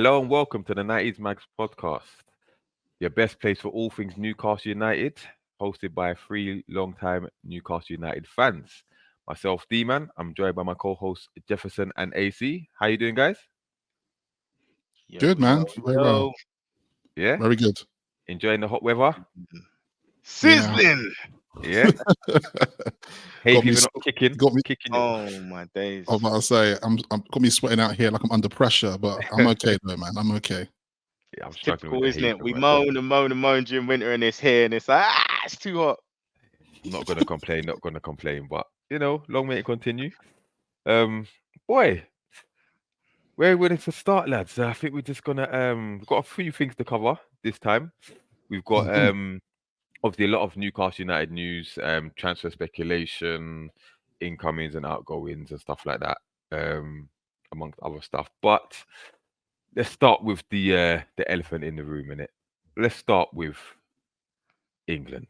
Hello and welcome to the 90s Mags podcast, your best place for all things Newcastle United, hosted by three long-time Newcastle United fans. Myself, D-Man, I'm joined by my co-hosts Jefferson and AC. How you doing, guys? Good, man. Very well. Yeah? Very good. Enjoying the hot weather? Sizzling. Yeah? Hey, Got me people sw- not kicking. got me- Kicking it. Oh my days. I was about to say, I'm got me sweating out here like I'm under pressure, but I'm okay though, man. I'm okay. Yeah, I'm struggling Typical, with the isn't heat. it? We right moan and moan and moan during winter and it's here and it's like, it's too hot. I'm not gonna complain, but long may it continue. Boy, where we're ready to start, lads. I think we're just gonna we've got a few things to cover this time. We've got obviously a lot of Newcastle United news, transfer speculation, incomings and outgoings and stuff like that, amongst other stuff. But let's start with the elephant in the room, innit? Let's start with England.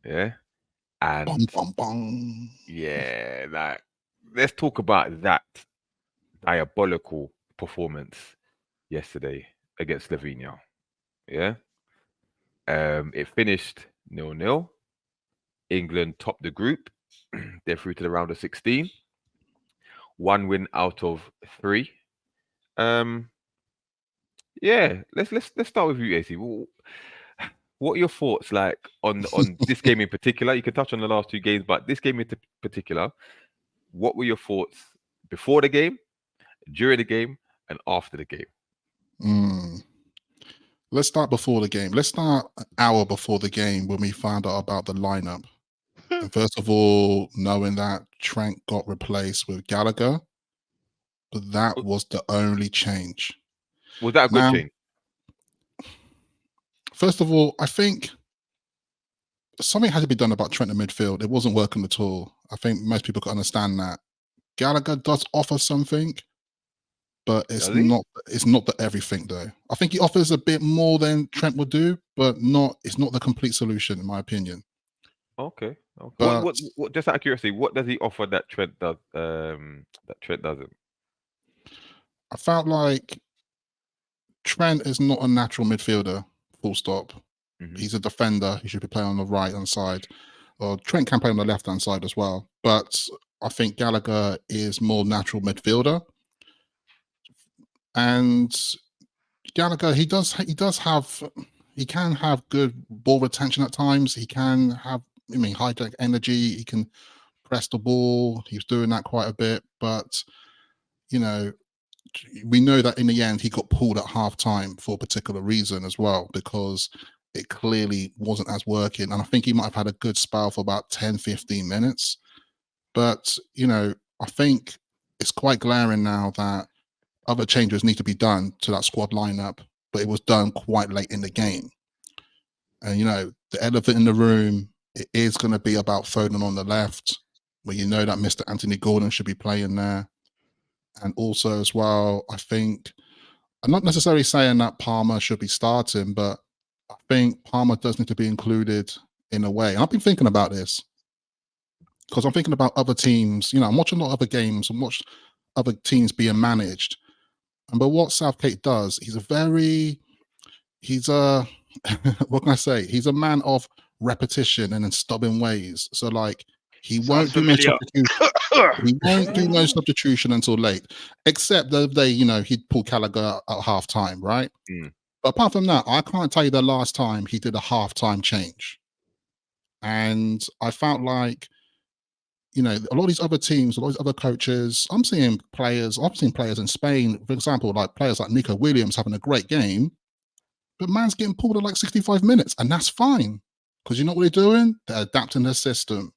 Yeah. And Bum, bum, bum. yeah, like let's talk about that diabolical performance yesterday against Slovenia. Yeah. It finished 0-0. England topped the group. They're through to the round of 16. One win out of 3. Yeah, let's start with you, AC. What are your thoughts like on this game in particular? You can touch on the last 2 games, but this game in particular, what were your thoughts before the game, during the game, and after the game? Let's start before the game. Let's start an hour before the game when we found out about the lineup. And first of all, knowing that Trent got replaced with Gallagher, but that was the only change. Was that a good change? First of all, I think something had to be done about Trent in midfield. It wasn't working at all. I think most people can understand that. Gallagher does offer something, but it's not the everything though. I think he offers a bit more than Trent would do, but it's not the complete solution in my opinion. Okay. But what just out of curiosity, what does he offer that Trent does that Trent doesn't? I felt like Trent is not a natural midfielder, full stop. Mm-hmm. He's a defender. He should be playing on the right hand side. Or Trent can play on the left hand side as well. But I think Gallagher is more natural midfielder. And Gallagher, he can have good ball retention at times. He can have, hijack energy. He can press the ball. He's doing that quite a bit. But, we know that in the end, he got pulled at half time for a particular reason as well, because it clearly wasn't as working. And I think he might have had a good spell for about 10, 15 minutes. But, I think it's quite glaring now that other changes need to be done to that squad lineup, but it was done quite late in the game. And, the elephant in the room, it is going to be about Foden on the left, where that Mr. Anthony Gordon should be playing there. And also as well, I think, I'm not necessarily saying that Palmer should be starting, but I think Palmer does need to be included in a way. And I've been thinking about this because I'm thinking about other teams. I'm watching a lot of other games and watch other teams being managed. But what Southgate does, he's a what can I say? He's a man of repetition and in stubborn ways. So like he won't do no substitution. He won't do no substitution until late. Except the day, he'd pull Gallagher at half time, right? But apart from that, I can't tell you the last time he did a half-time change. And I felt like, a lot of these other teams, a lot of these other coaches, I've seen players in Spain, for example, like players like Nico Williams having a great game, but man's getting pulled at like 65 minutes, and that's fine. Because you know what they're doing? They're adapting their system.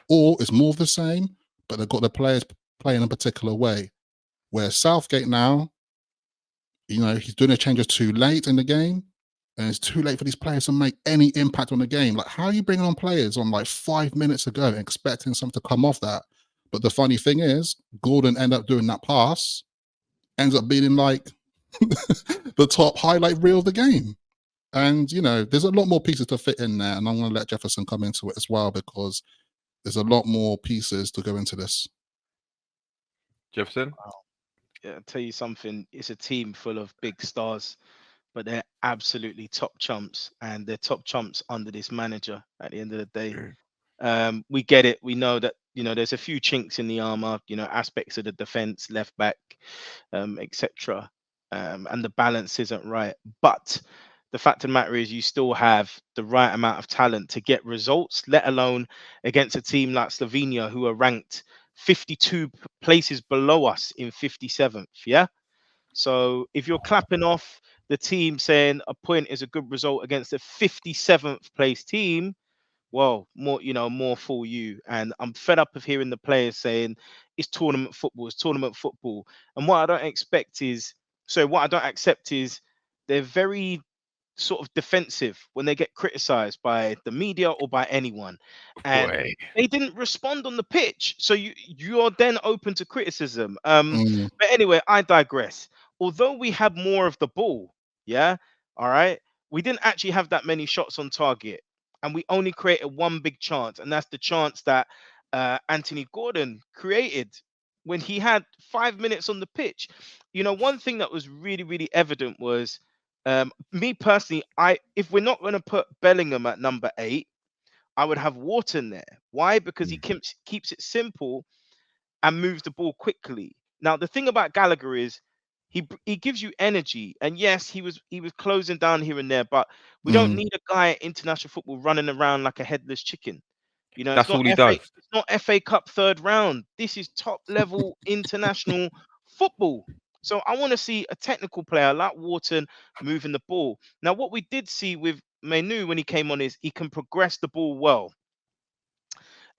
Or it's more of the same, but they've got the players playing a particular way. Where Southgate now, he's doing the changes too late in the game, and it's too late for these players to make any impact on the game. Like, how are you bringing on players on like 5 minutes ago and expecting something to come off that? But the funny thing is, Gordon ended up doing that pass, ends up being like the top highlight reel of the game. And, there's a lot more pieces to fit in there, and I'm going to let Jefferson come into it as well, because there's a lot more pieces to go into this. Jefferson? Wow. I'll tell you something. It's a team full of big stars, but they're absolutely top chumps, and they're top chumps under this manager. At the end of the day, we get it. We know that there's a few chinks in the armor. Aspects of the defense, left back, etc. And the balance isn't right. But the fact of the matter is, you still have the right amount of talent to get results, let alone against a team like Slovenia, who are ranked 52 places below us in 57th. Yeah. So if you're clapping off the team saying a point is a good result against a 57th place team, well, more for you. And I'm fed up of hearing the players saying it's tournament football, it's tournament football. And what I don't accept is they're very sort of defensive when they get criticized by the media or by anyone, and Boy. they didn't respond on the pitch, so you're then open to criticism. Mm, But anyway, I digress. Although we had more of the ball, yeah, all right, we didn't actually have that many shots on target, and we only created one big chance, and that's the chance that Anthony Gordon created when he had 5 minutes on the pitch. One thing that was really, really evident was, me personally, if we're not going to put Bellingham at number 8, I would have Wharton there. Why? Because he Mm. keeps it simple and moves the ball quickly. Now, the thing about Gallagher is he gives you energy, and yes, he was closing down here and there, but we don't mm. need a guy at international football running around like a headless chicken. It's That's not all he FA. does. It's not FA Cup third round. This is top level international football. So I want to see a technical player like Wharton moving the ball. Now, what we did see with Menu when he came on is he can progress the ball well.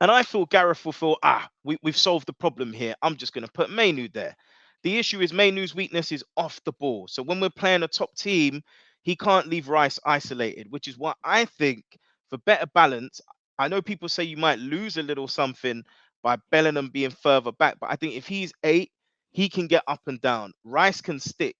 And I feel Gareth will feel, we've solved the problem here. I'm just going to put Mainu there. The issue is Mainu's weakness is off the ball. So when we're playing a top team, he can't leave Rice isolated, which is what I think for better balance. I know people say you might lose a little something by Bellingham being further back, but I think if he's 8, he can get up and down. Rice can stick.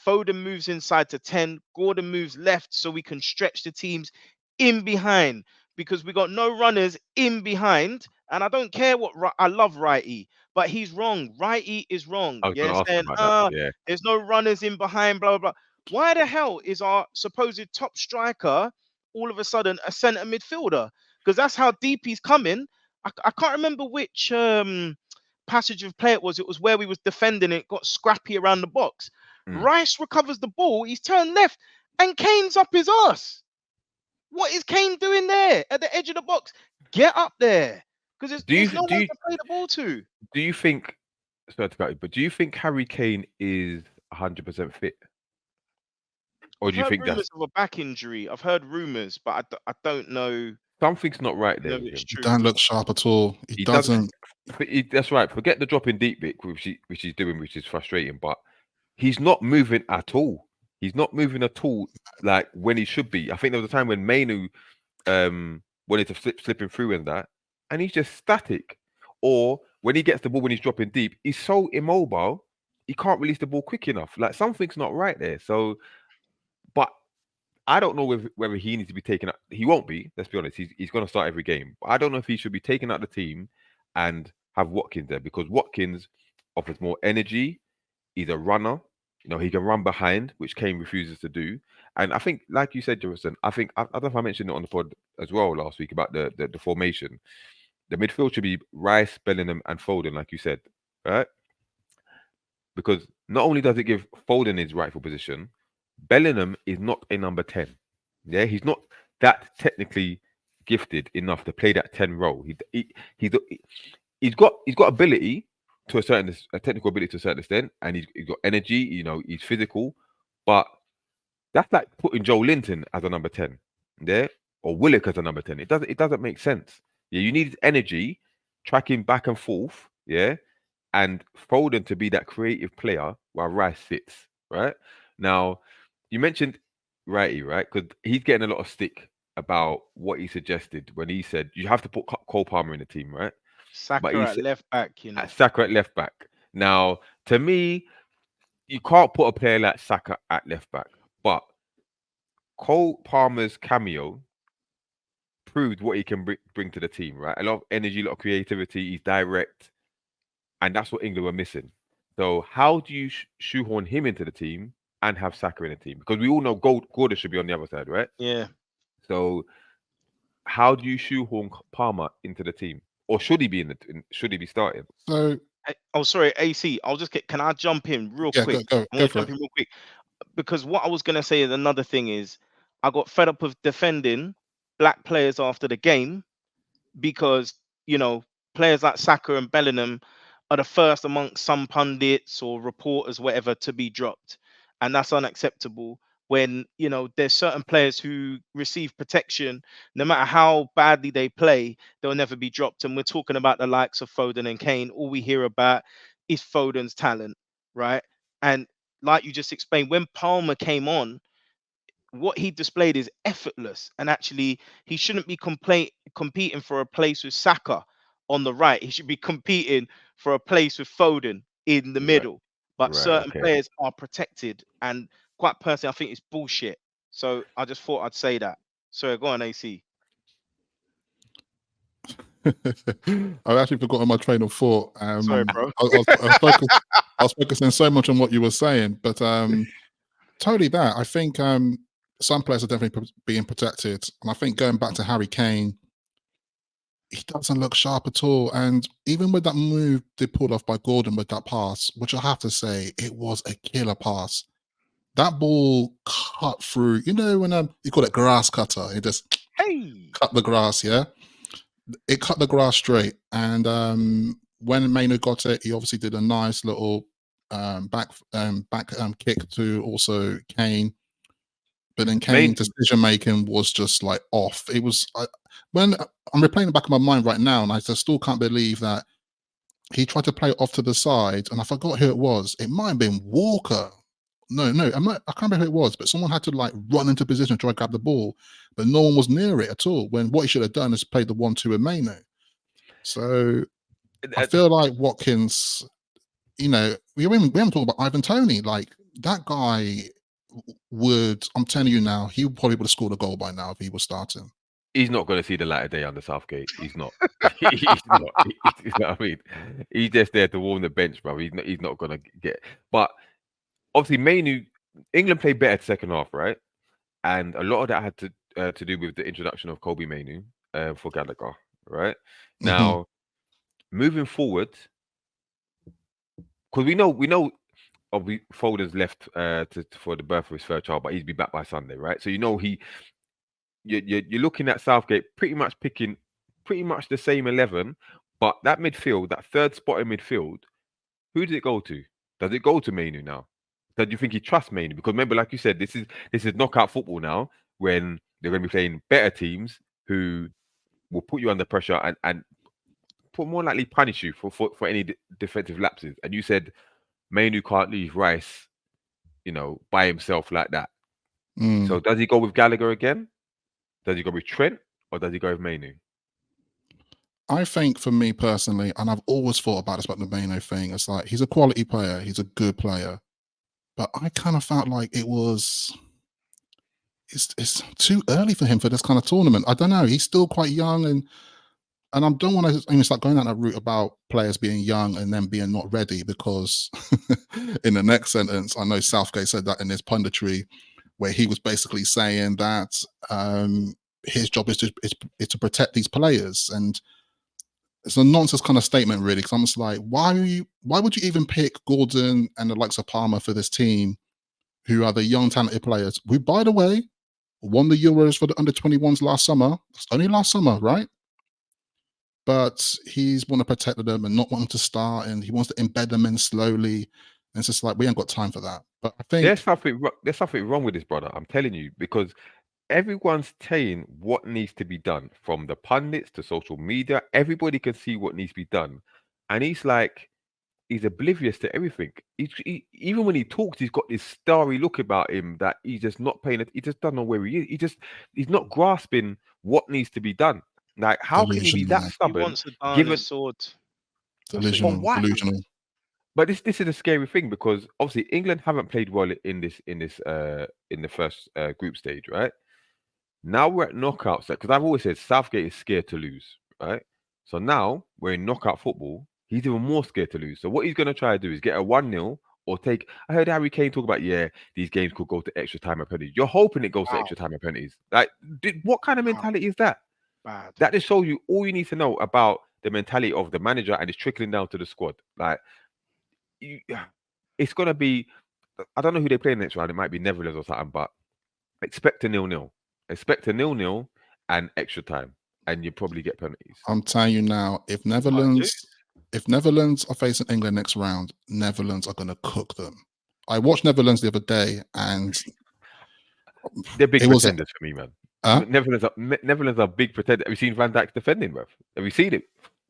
Foden moves inside to 10. Gordon moves left so we can stretch the teams in behind, because we got no runners in behind. And I don't care I love Righty, but he's wrong. Righty is wrong. I was going Yeah, to ask saying about that. Yeah. there's no runners in behind, blah blah blah. Why the hell is our supposed top striker all of a sudden a centre midfielder? Because that's how deep he's coming. I can't remember which passage of play it was. It was where we was defending it, got scrappy around the box. Mm. Rice recovers the ball, he's turned left, and Kane's up his ass. What is Kane doing there at the edge of the box? Get up there, because there's no one to play the ball to. Do you think? Sorry to cut you, but do you think Harry Kane is 100% fit, or I've do you heard think that's rumors of a back injury. I've heard rumors, but I don't know something's not right there if with it's him? He true. don't look sharp at all. He He doesn't. That's right. Forget the dropping deep bit, which he's doing, which is frustrating. But he's not moving at all. He's not moving at all, like when he should be. I think there was a time when Mainu wanted to slipping through and he's just static. Or when he gets the ball when he's dropping deep, he's so immobile, he can't release the ball quick enough. Like something's not right there. So, but I don't know whether he needs to be taken out. He won't be. Let's be honest. He's going to start every game. But I don't know if he should be taken out of the team and have Watkins there, because Watkins offers more energy. He's a runner. He can run behind, which Kane refuses to do. And I think, like you said, Jefferson, I don't know if I mentioned it on the pod as well last week about the formation. The midfield should be Rice, Bellingham, and Foden, like you said, right? Because not only does it give Foden his rightful position, Bellingham is not a number 10. Yeah, he's not that technically gifted enough to play that 10 role. He's got ability to a technical ability to a certain extent, and he's got energy. He's physical, but that's like putting Joe Linton as a number 10, yeah, or Willock as a number 10. It doesn't make sense. Yeah, you need energy, tracking back and forth, yeah, and Foden to be that creative player while Rice sits, right? Now, you mentioned Righty, right? Because he's getting a lot of stick about what he suggested when he said you have to put Cole Palmer in the team, right? But Saka he at said left back, at Saka at left back. Now, to me, you can't put a player like Saka at left back, but Cole Palmer's cameo proved what he can bring to the team, right? A lot of energy, a lot of creativity. He's direct, and that's what England were missing. So how do you shoehorn him into the team and have Saka in the team? Because we all know Gordon should be on the other side, right? Yeah. So how do you shoehorn Palmer into the team, or should he be should he be starting? So Oh, sorry, AC. Can I jump in real yeah, quick? go I'm gonna for jump it. in real quick because what I was gonna say is another thing is I got fed up with defending black players after the game because players like Saka and Bellingham are the first amongst some pundits or reporters, whatever, to be dropped, and that's unacceptable. When there's certain players who receive protection, no matter how badly they play, they'll never be dropped. And we're talking about the likes of Foden and Kane. All we hear about is Foden's talent, right? And like you just explained, when Palmer came on, what he displayed is effortless, and actually he shouldn't be competing for a place with Saka on the right. He should be competing for a place with Foden in the Right. middle. But Right. certain Okay. players are protected, and quite personally, I think it's bullshit. So I just thought I'd say that. Sorry, go on, AC. I've actually forgotten my train of thought. Sorry, bro. I was focusing so much on what you were saying, but totally that. I think some players are definitely being protected, and I think going back to Harry Kane, he doesn't look sharp at all. And even with that move they pulled off by Gordon with that pass, which I have to say, it was a killer pass. That ball cut through. You know when you call it grass cutter, it just cut the grass. Yeah, it cut the grass straight. And when Mainu got it, he obviously did a nice little back kick to also Kane. But then Kane's decision making was just like off. It was when I'm replaying the back of my mind right now, and I just still can't believe that he tried to play it off to the side, and I forgot who it was. It might have been Walker. No, I can't remember who it was, but someone had to like run into position to try to grab the ball, but no one was near it at all. When what he should have done is played the 1-2 with Mainu. So I feel like Watkins, we haven't talked about Ivan Toney. Like that guy I'm telling you now, he probably would have scored a goal by now if he was starting. He's not going to see the light of day under Southgate. He's not. He's not. You know what I mean? He's just there to warm the bench, bro. He's not going to get. But obviously, Mainu, England played better second half, right? And a lot of that had to do with the introduction of Kobe Mainu for Gallagher, right? Now, moving forward, because we know. Foden's left for the birth of his third child, but he's be back by Sunday, right? So you're looking at Southgate pretty much picking pretty much the same 11, but that midfield, that third spot in midfield, who does it go to? Does it go to Mainu now? Do you think he trusts Mainu? Because remember, like you said, this is knockout football now, when they're going to be playing better teams who will put you under pressure and more likely punish you for any defensive lapses. And you said Mainu can't leave Rice, by himself like that. So does he go with Gallagher again? Does he go with Trent, or does he go with Mainu? I think for me personally, and I've always thought about this about the Mainu thing, it's like he's a quality player, he's a good player, but I kind of felt like it's too early for him for this kind of tournament. I don't know. He's still quite young, and I don't want to even start going down that route about players being young and then being not ready, because in the next sentence, I know Southgate said that in his punditry, where he was basically saying that his job is to protect these players, and it's a nonsense kind of statement, really. Because I'm just like, why would you even pick Gordon and the likes of Palmer for this team, who are the young talented players? We, by the way, won the Euros for the under-21s last summer. It's only last summer, right? But he's want to protect them and not want them to start, and he wants to embed them in slowly. And it's just like, we ain't got time for that. But I think there's something wrong with this, brother. I'm telling you, because everyone's saying what needs to be done, from the pundits to social media. Everybody can see what needs to be done, and he's oblivious to everything. Even when he talks, he's got this starry look about him that he's just not paying it. He just doesn't know where he is. He's not grasping what needs to be done. Like, how can he be that stubborn? He wants to burn his sword. Delusional. But this is a scary thing, because obviously England haven't played well in the first group stage, right? Now we're at knockouts, because I've always said Southgate is scared to lose, right? So now we're in knockout football, he's even more scared to lose. So what he's going to try to do is get a 1-0 or take. I heard Harry Kane talk about, these games could go to extra time and penalties. You're hoping it goes to Wow. extra time and penalties. Like, what kind of Wow. mentality is that? Bad. That just shows you all you need to know about the mentality of the manager, and it's trickling down to the squad. Like, it's going to be. I don't know who they play next round. It might be Netherlands or something, but expect a 0-0. Expect a 0-0 and extra time, and you probably get penalties. I'm telling you now, if Netherlands are facing England next round, Netherlands are going to cook them. I watched Netherlands the other day, and they're big pretenders for me, man. Huh? Netherlands are big pretenders. Have you seen Van Dijk's defending, bro? Have you seen it?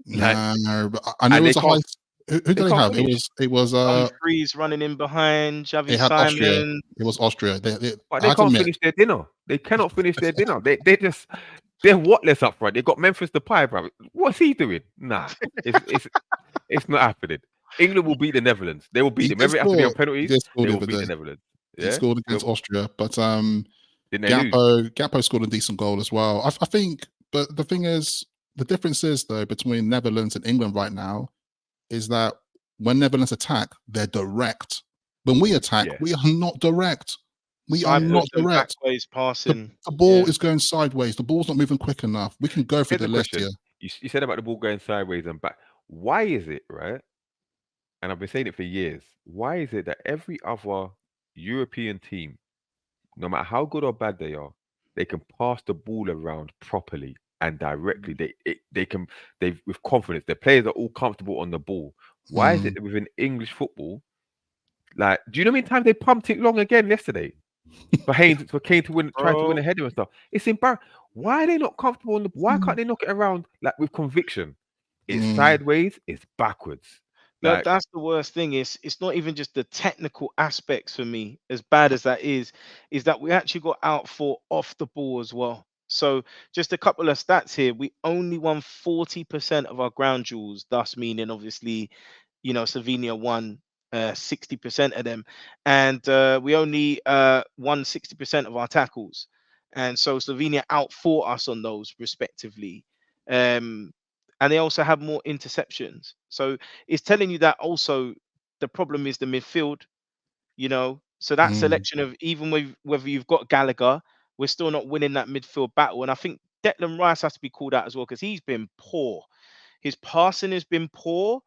No, but I know it was a high. Who did they have? Finish. It was Humphreys running in behind, Xavi it had Simon. Austria. It was Austria. They can't finish their dinner. They cannot finish their dinner. They're whatless up front. They got Memphis Depay, bro. What's he doing? Nah, it's not happening. England will beat the Netherlands. They will beat them. Every have to be on penalties. They will beat the Netherlands. Yeah? He scored against Austria, but didn't they lose? Gakpo scored a decent goal as well. I think, but the thing is, the difference is though between Netherlands and England right now is that when Netherlands attack, they're direct. When we attack, we are not direct. We are not direct. Backways passing. The ball is going sideways. The ball's not moving quick enough. We can go through the list here. You said about the ball going sideways and back. Why is it, right? And I've been saying it for years. Why is it that every other European team, no matter how good or bad they are, they can pass the ball around properly and directly? They can with confidence. Their players are all comfortable on the ball. Why is it that within English football, like, do you know how many times they pumped it long again yesterday for Kane to win, try to win a header and stuff? It's embarrassing. Why are they not comfortable on the? Why can't they knock it around like with conviction? It's sideways. It's backwards. Like, that's the worst thing. It's not even just the technical aspects for me, as bad as that is that we actually got outfought off the ball as well. So just a couple of stats here. We only won 40% of our ground duels, thus meaning obviously, Slovenia won 60% of them, and we only won 60% of our tackles, and so Slovenia outfought us on those respectively. And they also have more interceptions. So it's telling you that also the problem is the midfield, So that selection of, even whether you've got Gallagher, we're still not winning that midfield battle. And I think Declan Rice has to be called out as well, because he's been poor. His passing has been poor,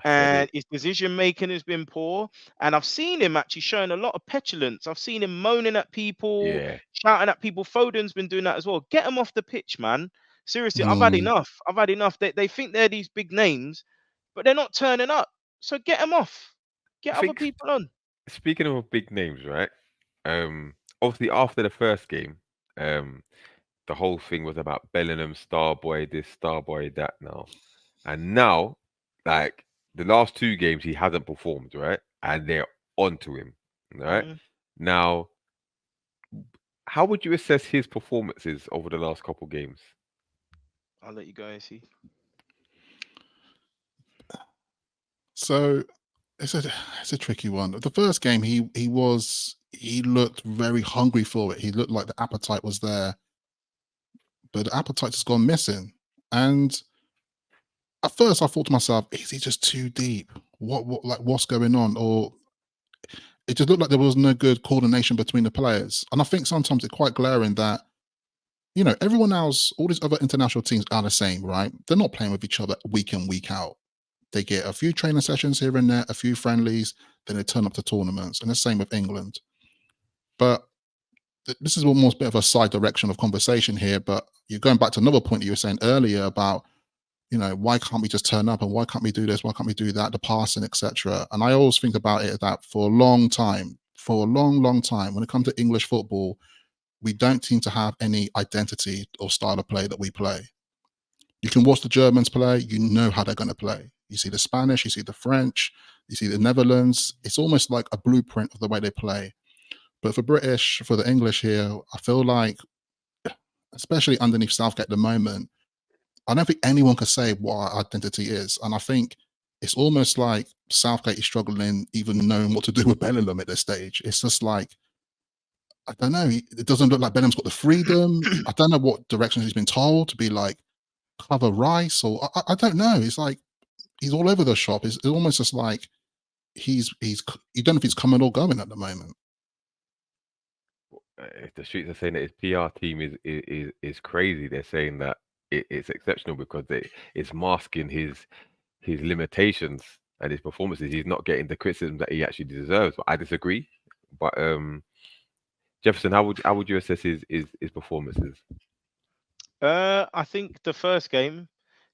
and his decision making has been poor. And I've seen him actually showing a lot of petulance. I've seen him moaning at people, shouting at people. Foden's been doing that as well. Get him off the pitch, man. Seriously, I've had enough. They think they're these big names, but they're not turning up. So get them off. Get other people on. Speaking of big names, right? Obviously after the first game, the whole thing was about Bellingham, star boy this, star boy that now. And now, like, the last 2 games he hasn't performed, right? And they're onto him, right? Now, how would you assess his performances over the last couple games? I'll let you go, AC. So it's a tricky one. The first game, he looked very hungry for it. He looked like the appetite was there, but the appetite has gone missing. And at first, I thought to myself, is he just too deep? What's going on? Or it just looked like there was no good coordination between the players. And I think sometimes it's quite glaring that, everyone else, all these other international teams are the same, right? They're not playing with each other week in, week out. They get a few training sessions here and there, a few friendlies, then they turn up to tournaments. And the same with England. But this is almost a bit of a side direction of conversation here, but you're going back to another point that you were saying earlier about, why can't we just turn up, and why can't we do this? Why can't we do that? The passing, etc. And I always think about it that for a long time, when it comes to English football, we don't seem to have any identity or style of play that we play. You can watch the Germans play, you know how they're going to play. You see the Spanish, you see the French, you see the Netherlands. It's almost like a blueprint of the way they play. But for the English here, I feel like, especially underneath Southgate at the moment, I don't think anyone can say what our identity is. And I think it's almost like Southgate is struggling even knowing what to do with Bellingham at this stage. It's just like, I don't know. It doesn't look like Bellingham's got the freedom. I don't know what directions he's been told to be like, cover Rice, or I don't know. It's like he's all over the shop. It's almost just like he's you don't know if he's coming or going at the moment. If the streets are saying that his PR team is crazy, they're saying that it's exceptional because it's masking his limitations and his performances. He's not getting the criticism that he actually deserves. But I disagree. But Jefferson, how would you assess his performances? I think the first game,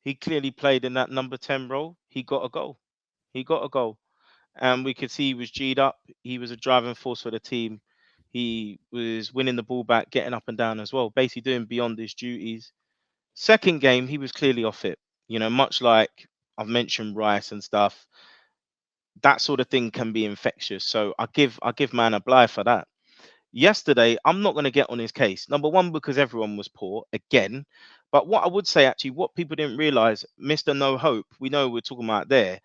he clearly played in that number 10 role. He got a goal. And we could see he was G'd up. He was a driving force for the team. He was winning the ball back, getting up and down as well, basically doing beyond his duties. Second game, he was clearly off it. Much like I've mentioned Rice and stuff, that sort of thing can be infectious. So I give man a Blythe for that. Yesterday, I'm not going to get on his case. Number one, because everyone was poor again. But what I would say, actually, what people didn't realize, Mr. No Hope, we know we're talking about there,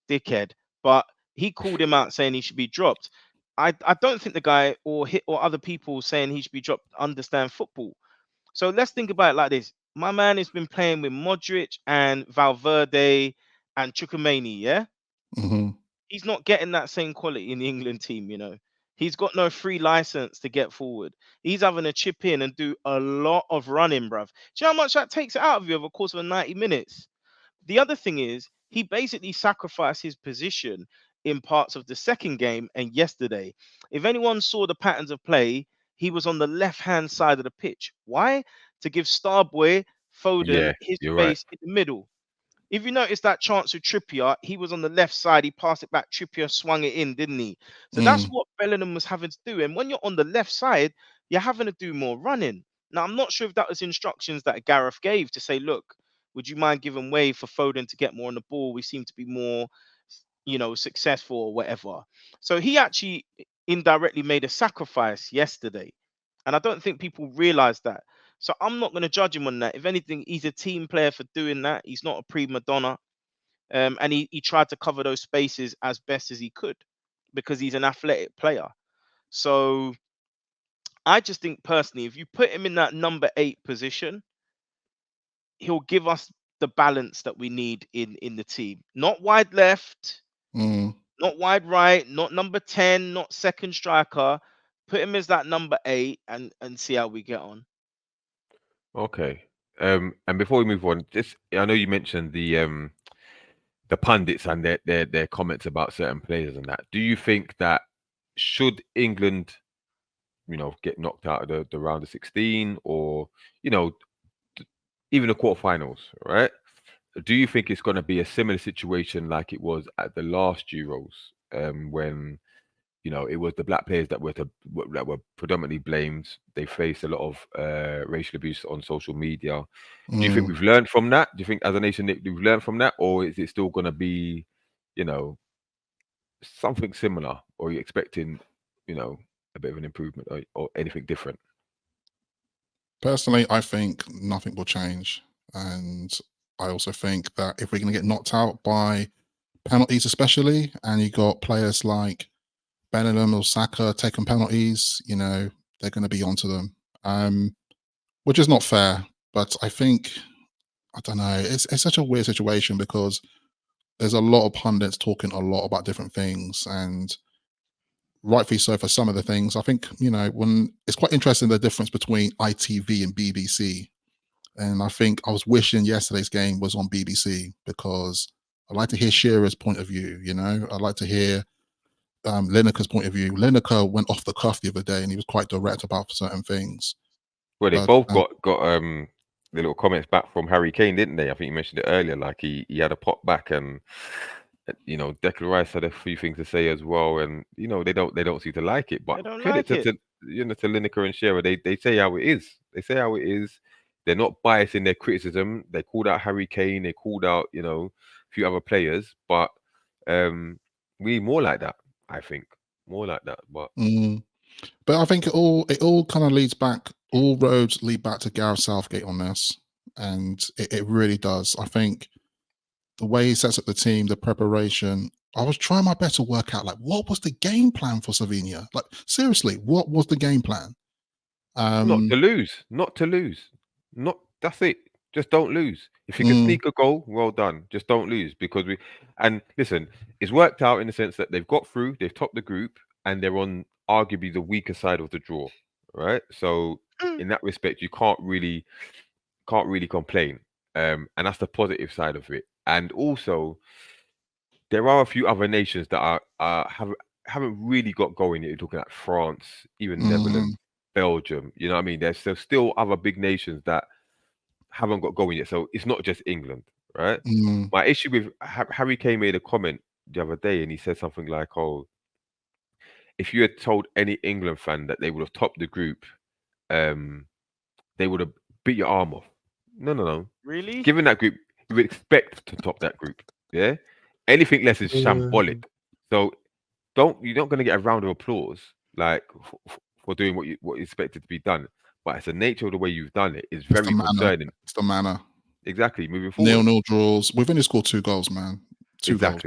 dickhead, but he called him out saying he should be dropped. I don't think the guy or other people saying he should be dropped understand football. So let's think about it like this. My man has been playing with Modric and Valverde and Chukwuemeni, yeah? Mm-hmm. He's not getting that same quality in the England team, He's got no free license to get forward. He's having to chip in and do a lot of running, bruv. Do you know how much that takes out of you over the course of 90 minutes? The other thing is, he basically sacrificed his position in parts of the second game and yesterday. If anyone saw the patterns of play, he was on the left-hand side of the pitch. Why? To give Starboy Foden Yeah, his you're right. space in the middle. If you notice that chance with Trippier, he was on the left side. He passed it back. Trippier swung it in, didn't he? So that's what Bellingham was having to do. And when you're on the left side, you're having to do more running. Now, I'm not sure if that was instructions that Gareth gave to say, look, would you mind giving way for Foden to get more on the ball? We seem to be more, successful or whatever. So he actually indirectly made a sacrifice yesterday. And I don't think people realize that. So I'm not going to judge him on that. If anything, he's a team player for doing that. He's not a prima donna. And he tried to cover those spaces as best as he could because he's an athletic player. So I just think personally, if you put him in that number 8 position, he'll give us the balance that we need in the team. Not wide left, not wide right, not number 10, not second striker. Put him as that number 8 and see how we get on. Okay. And before we move on, I know you mentioned the pundits and their comments about certain players and that. Do you think that should England, get knocked out of the round of 16 or, even the quarterfinals, right? Do you think it's going to be a similar situation like it was at the last Euros, when it was the black players that were predominantly blamed? They faced a lot of racial abuse on social media. Do you think we've learned from that? Do you think as a nation we've learned from that, or is it still going to be, something similar? Or are you expecting, a bit of an improvement or anything different? Personally, I think nothing will change. And I also think that if we're going to get knocked out by penalties, especially, and you got players like Bellingham or Saka taking penalties, they're going to be onto them, which is not fair. But I think, I don't know, it's such a weird situation because there's a lot of pundits talking a lot about different things, and rightfully so for some of the things. I think, when it's quite interesting the difference between ITV and BBC. And I think I was wishing yesterday's game was on BBC because I like to hear Shearer's point of view, I like to hear Lineker's point of view. Lineker went off the cuff the other day and he was quite direct about certain things. Well, they both got the little comments back from Harry Kane, didn't they? I think you mentioned it earlier. Like he had a pop back, and Declan Rice had a few things to say as well. And they don't seem to like it. But credit to Lineker and Shearer, they say how it is. They say how it is. They're not biased in their criticism. They called out Harry Kane. They called out a few other players. But we need more like that. I think more like that. But I think it all kind of leads back. All roads lead back to Gareth Southgate on this, and it really does. I think the way he sets up the team, the preparation. I was trying my best to work out what was the game plan for Slovenia. Like seriously, what was the game plan? Not to lose. That's it. Just don't lose. If you can sneak a goal, well done. Just don't lose because and listen, it's worked out in the sense that they've got through, they've topped the group, and they're on arguably the weaker side of the draw, right? So in that respect, you can't really complain. And that's the positive side of it. And also, there are a few other nations that haven't really got going yet. You're talking like France, even Netherlands, Belgium. You know what I mean? There's still other big nations that haven't got going yet. So it's not just England, right? My issue with Harry Kane made a comment the other day, and he said something like, "Oh, if you had told any England fan that they would have topped the group, they would have beat your arm off." No. Really? Given that group, you would expect to top that group. Yeah. Anything less is shambolic. So you're not going to get a round of applause like for doing what you expected to be done. But it's the nature of the way you've done it is very concerning. It's the manner. Exactly. Moving forward. 0-0 draws. We've only scored 2 goals, man. Two goals.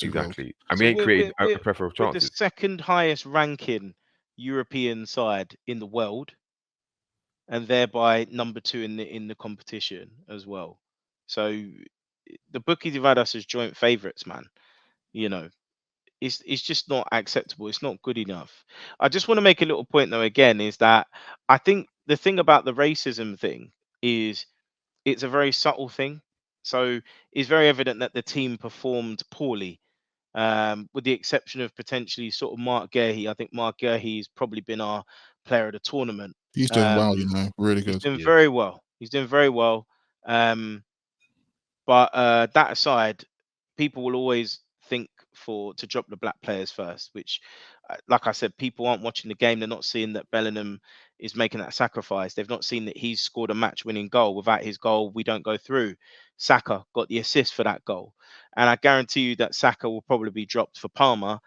Exactly. And we ain't created a plethora of chances. We're the second highest ranking European side in the world, and thereby number 2 in the competition as well. So the bookies have had us as joint favourites, man. You know, it's just not acceptable. It's not good enough. I just want to make a little point though. Again, is that I think the thing about the racism thing is it's a very subtle thing. So it's very evident that the team performed poorly, with the exception of potentially sort of Mark Guehi. I think Mark Guehi has probably been our player of the tournament. He's doing well, you know, really good. He's doing very well. He's doing very well. But that aside, people will always think to drop the black players first, which, like I said, people aren't watching the game. They're not seeing that Bellingham is making that sacrifice. They've not seen that he's scored a match-winning goal. Without his goal, we don't go through. Saka got the assist for that goal. And I guarantee you that Saka will probably be dropped for Palmer.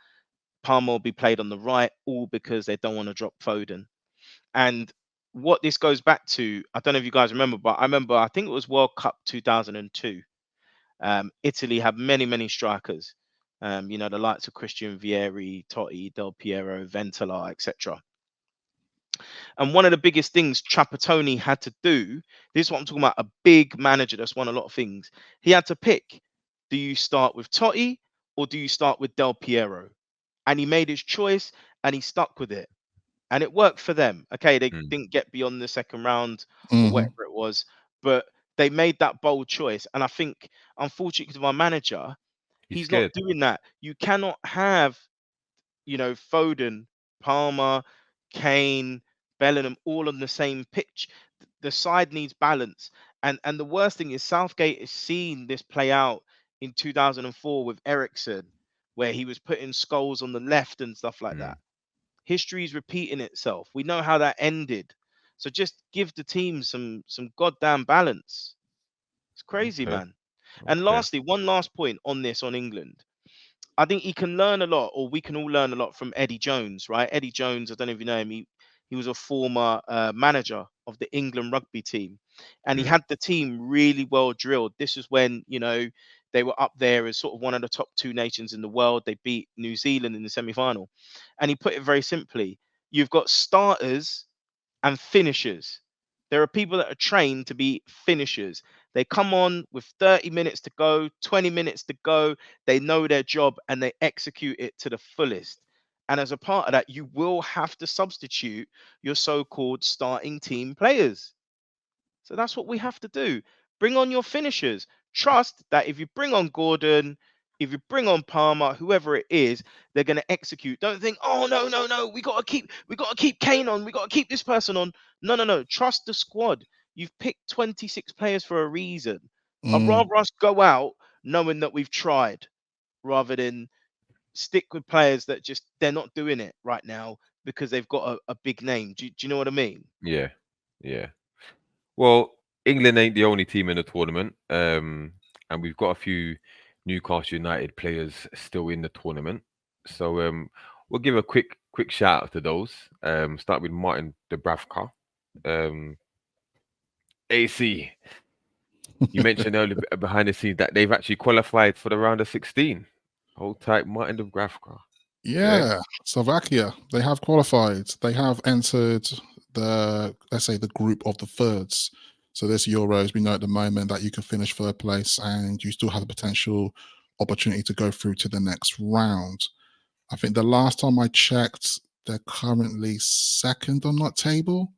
Palmer will be played on the right, all because they don't want to drop Foden. And what this goes back to, I don't know if you guys remember, but I think it was World Cup 2002. Italy had many strikers, you know, the likes of Christian Vieri, Totti, Del Piero, Ventola, etc. And one of the biggest things Trapattoni had to do, this is what I'm talking about, a big manager that's won a lot of things. He had to pick, do you start with Totti or do you start with Del Piero? And he made his choice and he stuck with it. And it worked for them. Okay, they didn't get beyond the second round or whatever it was, but they made that bold choice. And I think, unfortunately, to my manager, he's not doing that. You cannot have, you know, Foden, Palmer, Kane, Bellingham all on the same pitch. The side needs balance. And the worst thing is Southgate has seen this play out in 2004 with Eriksen, where he was putting Scholes on the left and stuff like that. History is repeating itself. We know how that ended. So just give the team some goddamn balance. It's crazy, man. And lastly, one last point on this, on England. I think he can learn a lot, or we can all learn a lot from Eddie Jones, right? Eddie Jones, I don't know if you know him. He was a former manager of the England rugby team, and he had the team really well drilled. This is when, you know, they were up there as sort of one of the top 2 nations in the world. They beat New Zealand in the semi-final. And he put it very simply. You've got starters and finishers. There are people that are trained to be finishers. They come on with 30 minutes to go, 20 minutes to go. They know their job and they execute it to the fullest. And as a part of that, you will have to substitute your so-called starting team players. So that's what we have to do. Bring on your finishers. Trust that if you bring on Gordon, if you bring on Palmer, whoever it is, they're going to execute. Don't think, oh no, we got to keep Kane on. We got to keep this person on. No. Trust the squad. You've picked 26 players for a reason. I'd rather us go out knowing that we've tried, rather than stick with players that just they're not doing it right now because they've got a big name. Do you know what I mean? Yeah. Well, England ain't the only team in the tournament, and we've got a few Newcastle United players still in the tournament. So we'll give a quick shout out to those. Start with Martin Dubravka. AC, you mentioned earlier behind the scenes that they've actually qualified for the round of 16. Hold tight, Martin Dubravka. Yeah, Slovakia, they have qualified. They have entered the, let's say, the group of the thirds. So this Euros, we know at the moment that you can finish third place and you still have the potential opportunity to go through to the next round. I think the last time I checked, they're currently second on that table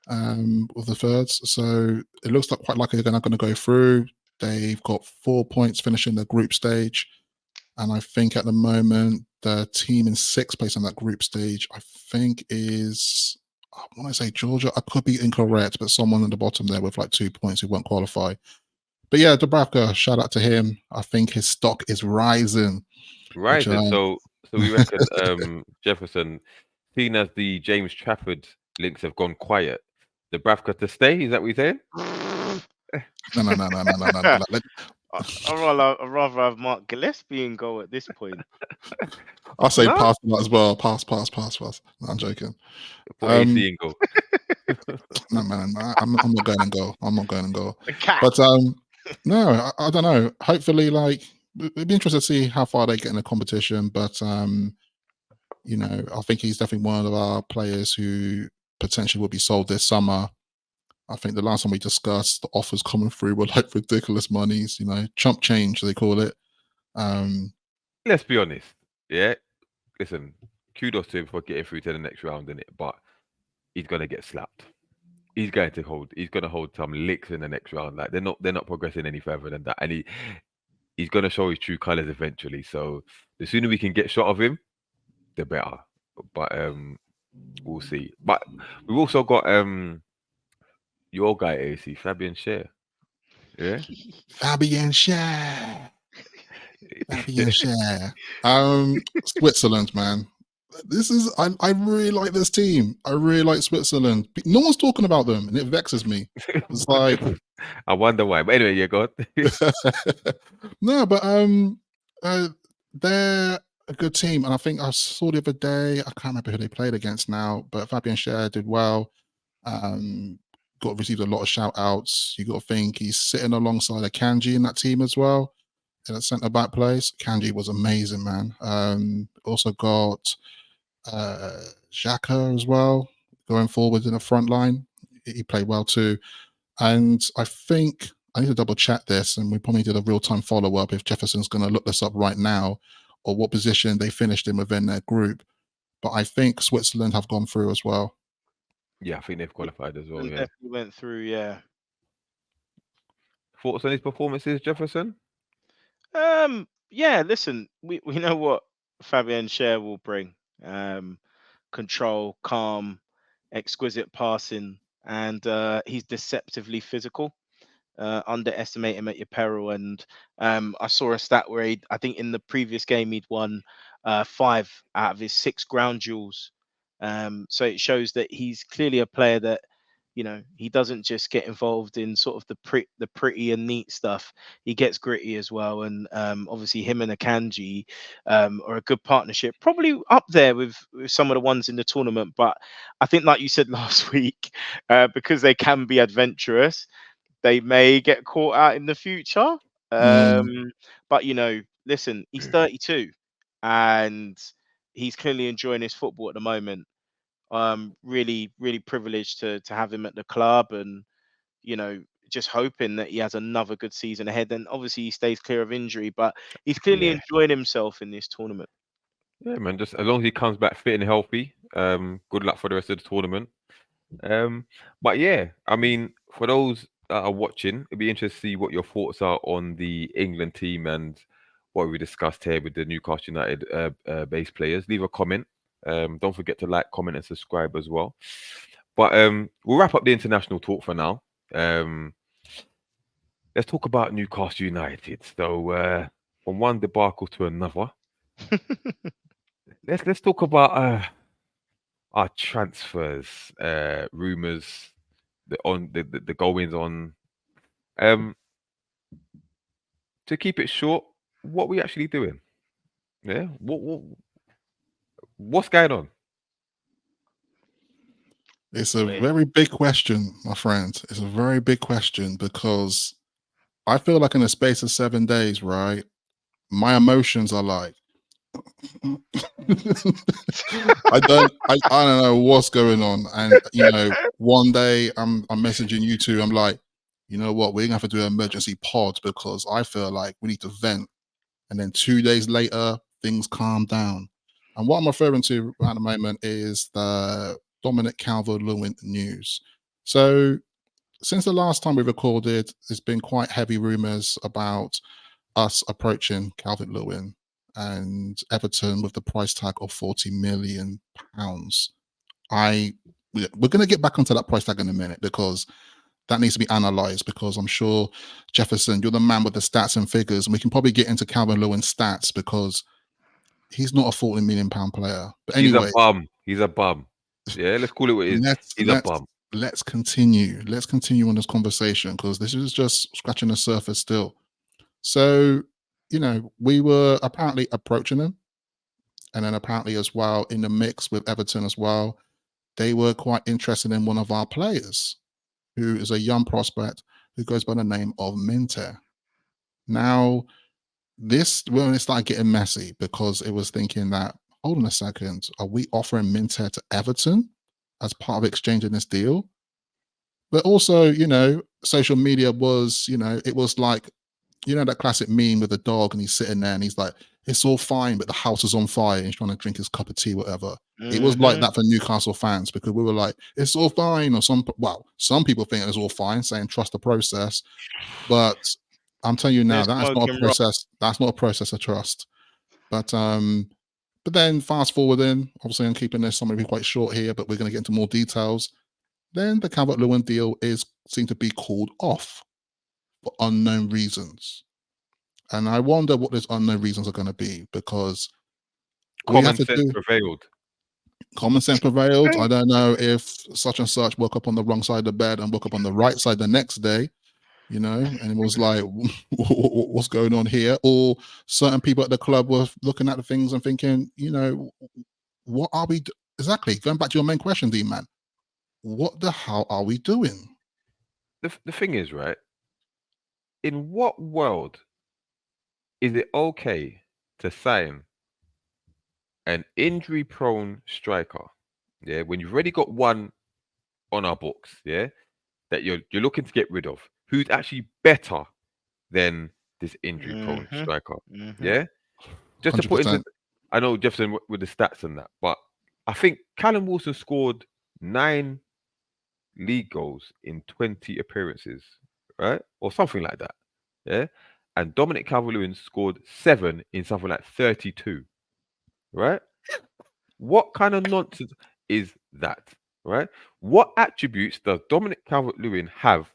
with the thirds. So it looks like quite likely they're not going to go through. They've got 4 points finishing the group stage. And I think at the moment, the team in sixth place on that group stage, I think is, I want to say Georgia. I could be incorrect, but someone at the bottom there with like 2 points who won't qualify. But yeah, Dubravka, shout out to him. I think his stock is rising. Rising. So we reckon Jefferson, seen as the James Trafford links have gone quiet, Dubravka to stay. Is that what you're saying? No. I'd rather have Mark Gillespie in goal at this point. I'll say pass that as well. Pass. No, I'm joking. Put AC in goal. No, man, I'm not going in goal. But no, I don't know. Hopefully, like, it'd be interesting to see how far they get in the competition. But you know, I think he's definitely one of our players who potentially will be sold this summer. I think the last time we discussed, the offers coming through were like ridiculous monies, you know, chump change, they call it. Let's be honest. Yeah. Listen, kudos to him for getting through to the next round, innit? But he's gonna get slapped. He's going to hold some licks in the next round. Like they're not progressing any further than that. And he's gonna show his true colours eventually. So the sooner we can get shot of him, the better. But we'll see. But we've also got your guy AC, Fabian Schär. Yeah. Fabian Schär. Switzerland, man. I really like this team. I really like Switzerland. No one's talking about them, and it vexes me. It's like I wonder why. But anyway, yeah, go on. No, but they're a good team, and I think I saw the other day. I can't remember who they played against now, but Fabian Schär did well. Received a lot of shout outs. You got to think he's sitting alongside a Kanji in that team as well. In a centre back place, Kanji was amazing, man. Also got Xhaka as well, going forward in the front line. He played well too. And I think I need to double check this, and we probably did a real-time follow-up if Jefferson's going to look this up right now, or what position they finished in within their group. But I think Switzerland have gone through as well. Yeah, I think they've qualified as well. Yeah, definitely went through. Yeah. Thoughts on his performances, Jefferson? Yeah. Listen, we know what Fabian Schär will bring. Control, calm, exquisite passing, and he's deceptively physical. Underestimate him at your peril. And I saw a stat where I think in the previous game he'd won 5 out of his 6 ground duels. So it shows that he's clearly a player that, you know, he doesn't just get involved in sort of the pretty and neat stuff. He gets gritty as well. And obviously him and Akanji are a good partnership, probably up there with some of the ones in the tournament. But I think, like you said last week, because they can be adventurous, they may get caught out in the future. But, you know, listen, he's 32 and he's clearly enjoying his football at the moment. Really, really privileged to have him at the club, and, you know, just hoping that he has another good season ahead. And obviously he stays clear of injury, but he's clearly enjoying himself in this tournament. Yeah, man. Just as long as he comes back fit and healthy, good luck for the rest of the tournament. But yeah, I mean, for those that are watching, it'd be interesting to see what your thoughts are on the England team and what we discussed here with the Newcastle United base players. Leave a comment. Don't forget to like, comment, and subscribe as well. But we'll wrap up the international talk for now. Let's talk about Newcastle United. So from one debacle to another, let's talk about our transfers, rumors, the goings on. To keep it short, what are we actually doing? Yeah, what's going on? It's a very big question, my friend. It's a very big question, because I feel like in the space of 7 days, right, my emotions are like, I don't know what's going on. And, you know, one day I'm messaging you two, I'm like, you know what, we're gonna have to do an emergency pod because I feel like we need to vent. And then 2 days later, things calm down. And what I'm referring to at the moment is the Dominic Calvert-Lewin news. So since the last time we recorded, there's been quite heavy rumours about us approaching Calvert-Lewin and Everton with the price tag of £40 million. We're going to get back onto that price tag in a minute because that needs to be analysed, because I'm sure, Jefferson, you're the man with the stats and figures, and we can probably get into Calvert-Lewin's stats because he's not a £40 million player. But anyway, He's a bum. Yeah, let's call it what it is. He's a bum. Let's continue. Let's continue on this conversation because this is just scratching the surface still. So, you know, we were apparently approaching him, and then apparently as well in the mix with Everton as well, they were quite interested in one of our players, who is a young prospect who goes by the name of Minter. Now, this when it started getting messy because it was thinking that, hold on a second, are we offering Minter to Everton as part of exchanging this deal? But also, you know, social media was, you know, it was like, you know, that classic meme with the dog and he's sitting there and he's like, it's all fine, but the house is on fire and he's trying to drink his cup of tea, whatever. It was like that for Newcastle fans because we were like, it's all fine. Or some people think it's all fine, saying trust the process. But I'm telling you now, that is not a process. That's not a process of trust. But then fast forwarding, obviously I'm keeping this something quite short here, but we're going to get into more details. Then the Calvert-Lewin deal seemed to be called off for unknown reasons. And I wonder what those unknown reasons are going to be, because common sense prevailed. Common sense prevailed. I don't know if such and such woke up on the wrong side of the bed and woke up on the right side the next day, you know, and it was like, what's going on here? Or certain people at the club were looking at the things and thinking, you know, what are we exactly? Going back to your main question, D-Man, what the hell are we doing? The thing is, right, in what world is it okay to sign an injury-prone striker, yeah, when you've already got one on our books, yeah, that you're looking to get rid of, who's actually better than this injury-prone striker, yeah? Just 100%. To put into, I know Jefferson with the stats and that, but I think Callum Wilson scored 9 league goals in 20 appearances, right, or something like that, yeah. And Dominic Calvert-Lewin scored 7 in something like 32, right? What kind of nonsense is that, right? What attributes does Dominic Calvert-Lewin have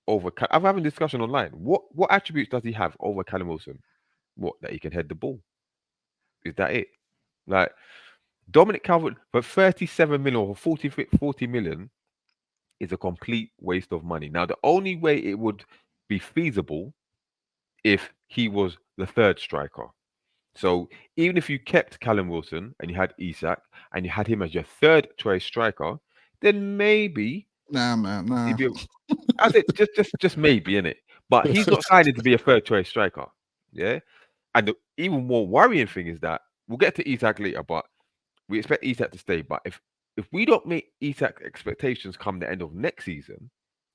over? I'm having a discussion online. What attributes does he have over Callum Wilson? What, that he can head the ball? Is that it? Like Dominic Calvert for 37 million or 40 million is a complete waste of money. Now, the only way it would be feasible if he was the third striker. So even if you kept Callum Wilson and you had Isak and you had him as your third choice striker, then maybe nah. I said just maybe, innit? But he's not signing to be a third choice striker. Yeah. And the even more worrying thing is that we'll get to Isak later, but we expect Isak to stay. But if we don't meet Isak's expectations come the end of next season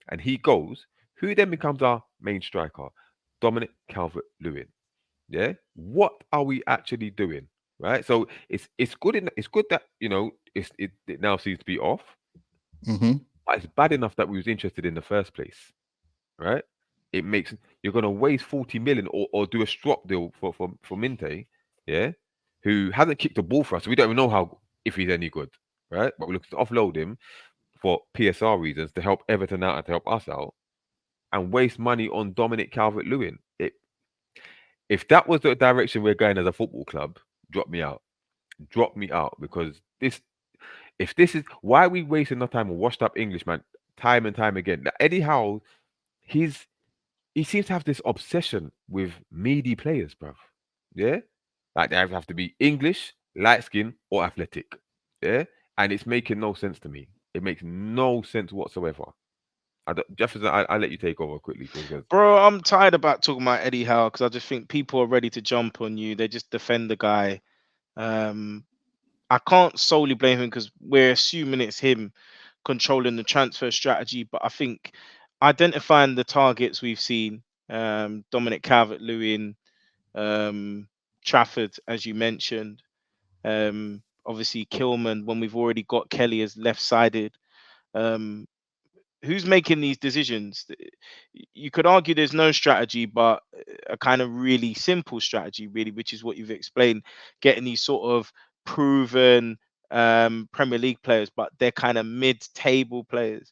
and he goes, who then becomes our main striker? Dominic Calvert-Lewin. Yeah, what are we actually doing, right? So it's good. It's good that, you know, it now seems to be off, but it's bad enough that we was interested in the first place, right? It makes you're gonna waste 40 million or do a swap deal for Minte, yeah, who hasn't kicked the ball for us. So we don't even know if he's any good, right? But we're looking to offload him for PSR reasons to help Everton out and to help us out, and waste money on Dominic Calvert-Lewin. If that was the direction we're going as a football club, drop me out, because if this is why are we wasting our time on washed up Englishman time and time again. Now, Eddie Howe, he seems to have this obsession with meaty players, bruv. Yeah, like they have to be English, light skin, or athletic. Yeah, and it's making no sense to me. It makes no sense whatsoever. Jefferson, I'll let you take over quickly. Bro, I'm tired about talking about Eddie Howe because I just think people are ready to jump on you. They just defend the guy. I can't solely blame him because we're assuming it's him controlling the transfer strategy. But I think identifying the targets we've seen, Dominic Calvert-Lewin, Trafford, as you mentioned, obviously Kilman, when we've already got Kelly as left-sided. Who's making these decisions? You could argue there's no strategy, but a kind of really simple strategy, really, which is what you've explained, getting these sort of proven Premier League players, but they're kind of mid-table players.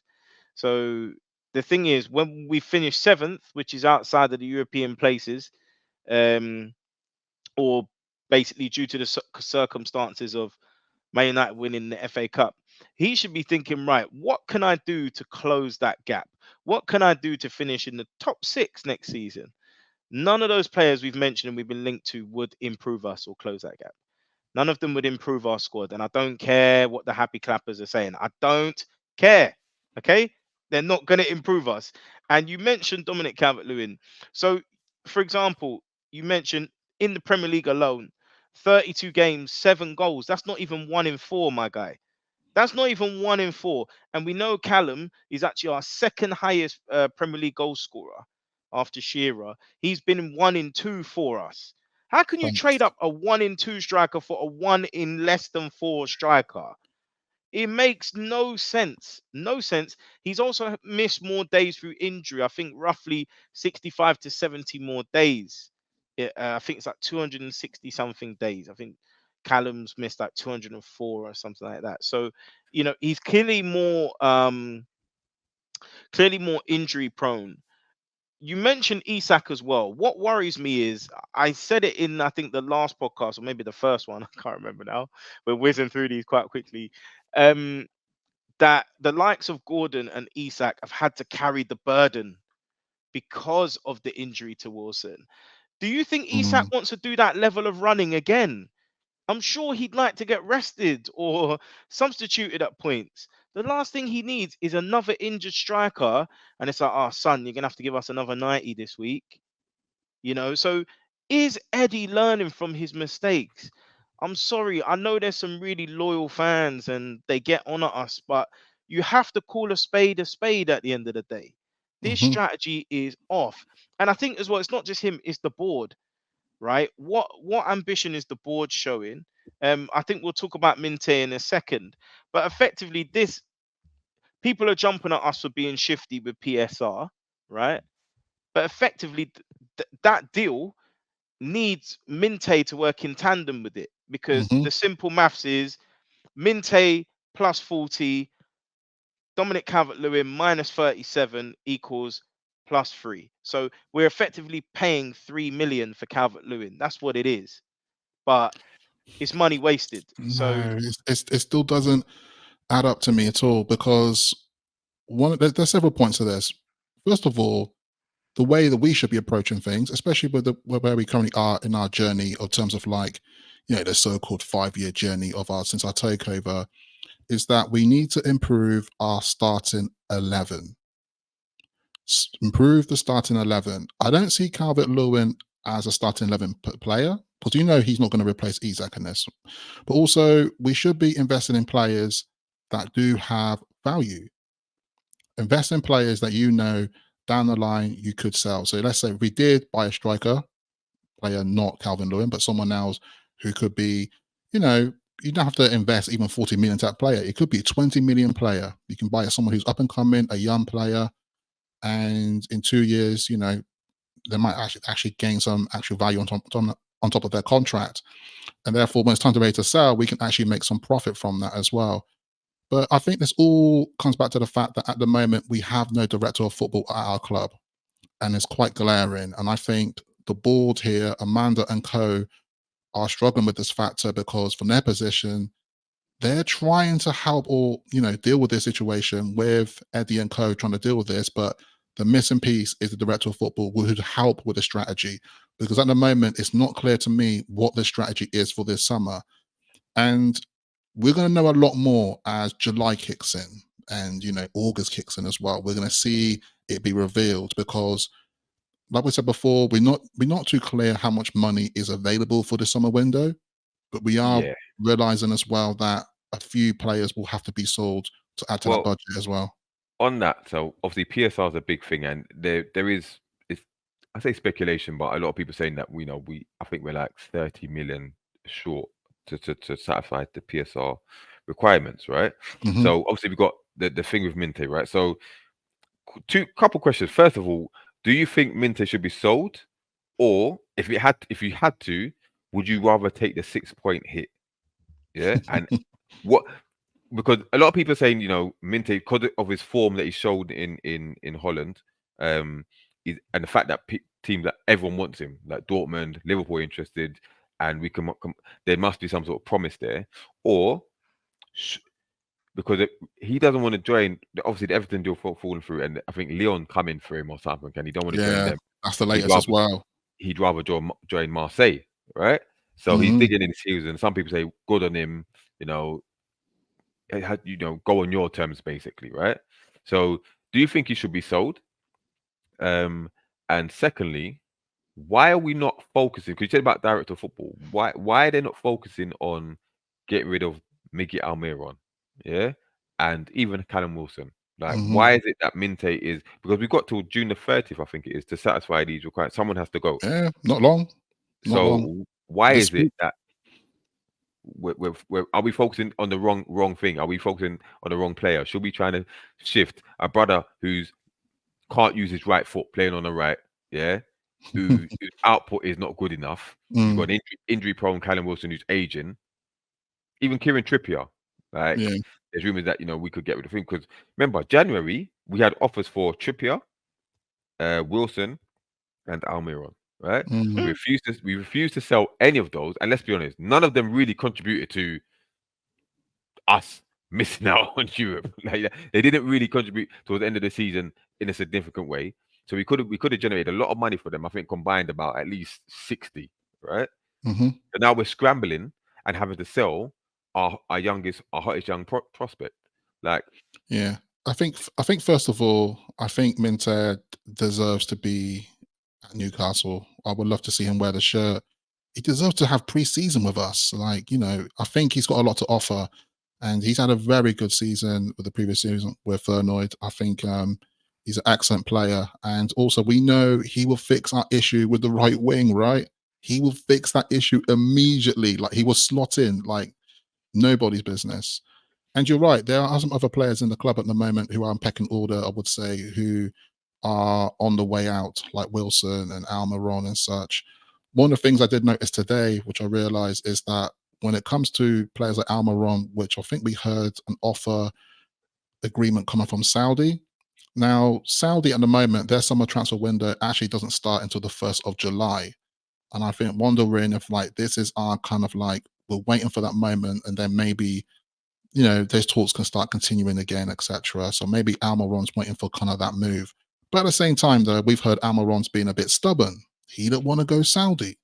So the thing is, when we finish 7th, which is outside of the European places, or basically due to the circumstances of Man United winning the FA Cup, he should be thinking, right, what can I do to close that gap? What can I do to finish in the top 6 next season? None of those players we've mentioned and we've been linked to would improve us or close that gap. None of them would improve our squad. And I don't care what the happy clappers are saying. I don't care. Okay? They're not going to improve us. And you mentioned Dominic Calvert-Lewin. So, for example, you mentioned in the Premier League alone, 32 games, 7 goals. That's not even 1 in 4, my guy. That's not even 1 in 4. And we know Callum is actually our second highest Premier League goal scorer after Shearer. He's been 1 in 2 for us. How can you trade up a 1 in 2 striker for a 1 in less than 4 striker? It makes no sense. No sense. He's also missed more days through injury. I think roughly 65 to 70 more days. I think it's like 260 something days. I think Callum's missed like 204 or something like that. So, he's clearly more injury prone. You mentioned Isak as well. What worries me is, I said it in, I think, the last podcast, or maybe the first one, I can't remember now. We're whizzing through these quite quickly. That the likes of Gordon and Isak have had to carry the burden because of the injury to Wilson. Do you think Isak wants to do that level of running again? I'm sure he'd like to get rested or substituted at points. The last thing he needs is another injured striker, and it's like, oh, son, you're gonna have to give us another 90 this week. So is Eddie learning from his mistakes? I'm sorry, I know there's some really loyal fans and they get on at us, but you have to call a spade at the end of the day. This strategy is off. And I think as well, it's not just him, it's the board, right? What ambition is the board showing? I think we'll talk about Minte in a second, but effectively people are jumping at us for being shifty with PSR, right? But effectively that deal needs Minte to work in tandem with it, because the simple maths is Minte plus 40, Dominic Calvert-Lewin minus 37 equals plus 3. So we're effectively paying 3 million for Calvert-Lewin. That's what it is. But it's money wasted. No, it still doesn't add up to me at all, because there's several points to this. First of all, the way that we should be approaching things, especially with where we currently are in our journey, of terms of the so-called 5-year journey of ours since our takeover, is that we need to improve our starting 11. Improve the starting 11. I don't see Calvert-Lewin as a starting 11 player, because he's not going to replace Isak in this. But also, we should be investing in players that do have value. Invest in players that down the line you could sell. So let's say we did buy a striker, player not Calvert-Lewin, but someone else who could be, you don't have to invest even 40 million to that player. It could be a 20 million player. You can buy someone who's up and coming, a young player, and in 2 years, they might actually gain some actual value on top of their contract. And therefore, when it's time to sell, we can actually make some profit from that as well. But I think this all comes back to the fact that at the moment we have no director of football at our club, and it's quite glaring. And I think the board here, Amanda and co, are struggling with this factor, because from their position, they're trying to help or deal with this situation with Eddie and co trying to deal with this. But the missing piece is the director of football who would help with the strategy, because at the moment it's not clear to me what the strategy is for this summer. And we're going to know a lot more as July kicks in and August kicks in as well. We're going to see it be revealed, because like we said before, we're not too clear how much money is available for the summer window, but we are realizing as well that a few players will have to be sold to add to that budget as well. on that, so obviously PSR is a big thing, and there is, it's, I say speculation, but a lot of people saying that I think we're like 30 million short to satisfy the PSR requirements, right? Mhm. So obviously we've got the thing with Minte, right? So couple questions. First of all, do you think Minte should be sold, or if you had to, would you rather take the 6 point hit? Yeah, and what, because a lot of people are saying, Minte, because of his form that he showed in Holland, and the fact that teams that everyone wants him, like Dortmund, Liverpool, are interested, and there must be some sort of promise there, or because he doesn't want to join. Obviously, the Everton deal falling through, and I think Leon coming for him or something, and he don't want to join Yeah, them. that's the He'd latest rather as well. join Marseille, right? So he's Mhm. digging in his heels, and some people say good on him. Go on your terms, basically, right? So, do you think he should be sold? And secondly, why are we not focusing? Because you said about director of football. Why are they not focusing on getting rid of Miggy Almiron? Yeah, and even Callum Wilson. Like, Mhm. why is it that Minte is? Because we've got till June the 30th, I think it is, to satisfy these requirements. Someone has to go. Yeah, not long. Not long. So why This is it week. that are we focusing on the wrong thing? Are we focusing on the wrong player? Should we trying to shift a brother who's can't use his right foot playing on the right, yeah, whose output is not good enough? You've got an injury prone Callum Wilson who's aging, even Kieran Trippier. Like, Yeah. there's rumors that we could get rid of him, because remember January we had offers for Trippier, Wilson, and Almiron. Right? Mm. We refused to sell any of those, and let's be honest, none of them really contributed to us missing out on Europe. Like, they didn't really contribute towards the end of the season in a significant way. So we could have generated a lot of money for them. I think combined about at least 60, right? Mhm. But now we're scrambling and having to sell our hottest young prospect. Like, Yeah. I think first of all, I think Minter deserves to be at Newcastle. I would love to see him wear the shirt. He deserves to have pre-season with us. Like, I think he's got a lot to offer. And he's had a very good season with the previous season with Fernand. I think he's an excellent player. And also, we know he will fix our issue with the right wing, right? He will fix that issue immediately. Like, he will slot in like nobody's business. And you're right, there are some other players in the club at the moment who are in pecking order, I would say, who are on the way out, like Wilson and Almiron and such. One of the things I did notice today, which I realized, is that when it comes to players like Almiron, which I think we heard an offer agreement coming from Saudi. Now, Saudi at the moment, their summer transfer window actually doesn't start until the 1st of July. And I think wondering if like this is our kind of like we're waiting for that moment, and then maybe those talks can start continuing again, etc. So maybe Almiron's waiting for kind of that move. But at the same time, though, we've heard Almiron's being a bit stubborn. He don't want to go Saudi.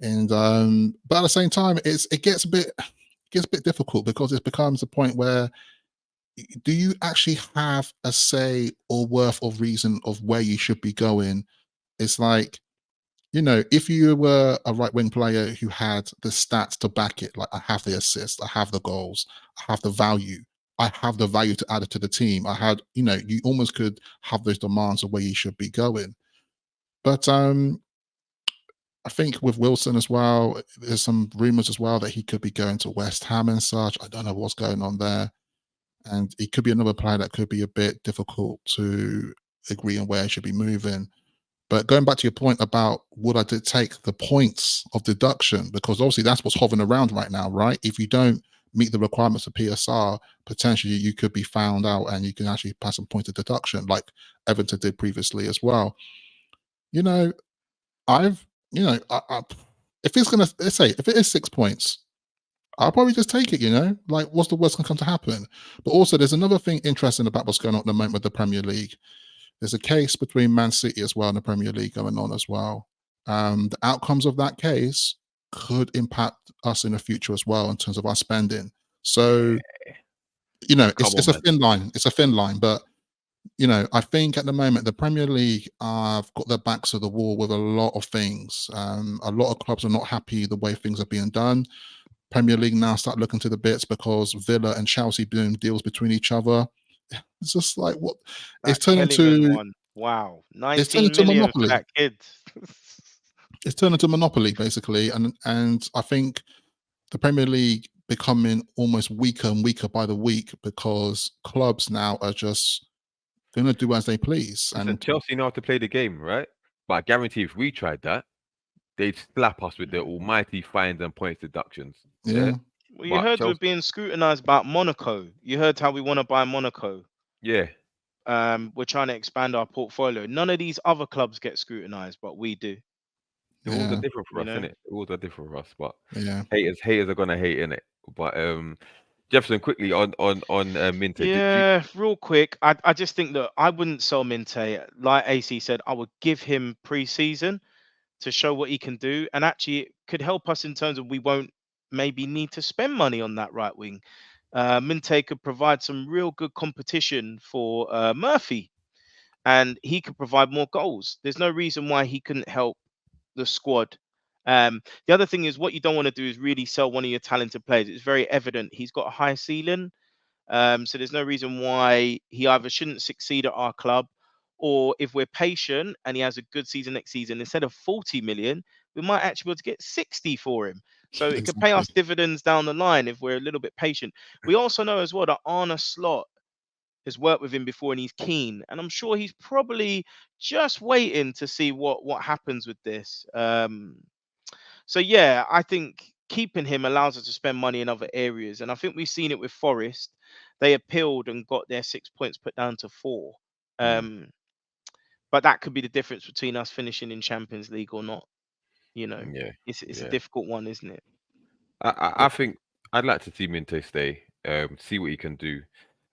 And but at the same time, it gets a bit difficult, because it becomes a point where do you actually have a say or worth of reason of where you should be going? It's like, if you were a right wing player who had the stats to back it, like I have the assists, I have the goals, I have the value, I have the value to add it to the team. I had, you almost could have those demands of where you should be going. But I think with Wilson as well, there's some rumors as well that he could be going to West Ham and such. I don't know what's going on there. And he could be another player that could be a bit difficult to agree on where he should be moving. But going back to your point about would I take the points of deduction, because obviously that's what's hovering around right now, right? If you don't meet the requirements of PSR, potentially you could be found out and you can actually pass some points of deduction, like Everton did previously as well. You know, I've, if it's gonna, let's say, if it is 6 points, I'll probably just take it. Like what's the worst gonna come to happen? But also, there's another thing interesting about what's going on at the moment with the Premier League. There's a case between Man City as well in the Premier League going on as well. The outcomes of that case could impact us in the future as well in terms of our spending. So, come it's on, a man. thin line. It's a thin line, but I think at the moment the Premier League have got their backs to the wall with a lot of things. A lot of clubs are not happy the way things are being done. Premier League now start looking to the bits because Villa and Chelsea doing deals between each other. It's just like what That it's turned Kellingham into. one. Wow, It's turned 19 into million for monopoly. that kid. It's turned into monopoly basically, and I think the Premier League becoming almost weaker and weaker by the week because clubs now are just going to do as they please. Listen, And Chelsea know how to play the game, right? But I guarantee if we tried that, they'd slap us with their almighty fines and points deductions. yeah, Well, you But heard we're Chelsea, being scrutinised about Monaco. You heard how we want to buy Monaco. yeah, We're trying to expand our portfolio. None of these other clubs get scrutinised, but we do. the rules are yeah, different for You us, know. innit? The rules are different for us, but yeah. haters are gonna hate in it. But Jefferson, quickly on Minte, did you? Yeah, real quick. I just think that I wouldn't sell Minte. Like AC said, I would give him pre-season to show what he can do, and actually it could help us in terms of we won't maybe need to spend money on that right wing. Minte could provide some real good competition for Murphy, and he could provide more goals. There's no reason why he couldn't help the squad. The other thing is what you don't want to do is really sell one of your talented players. It's very evident he's got a high ceiling. So there's no reason why he either shouldn't succeed at our club, or if we're patient and he has a good season next season, instead of 40 million, we might actually be able to get 60 for him. So it could pay Exactly. us dividends down the line if we're a little bit patient. We also know as well that Arne Slot has worked with him before and he's keen, and I'm sure he's probably just waiting to see what happens with this. So yeah, I think keeping him allows us to spend money in other areas, and I think we've seen it with Forest. They appealed and got their 6 points put down to 4. Mm, Um, but that could be the difference between us finishing in Champions League or not. You know, yeah, it's a yeah. difficult one, isn't it? I think I'd like to see Minte stay, see what he can do.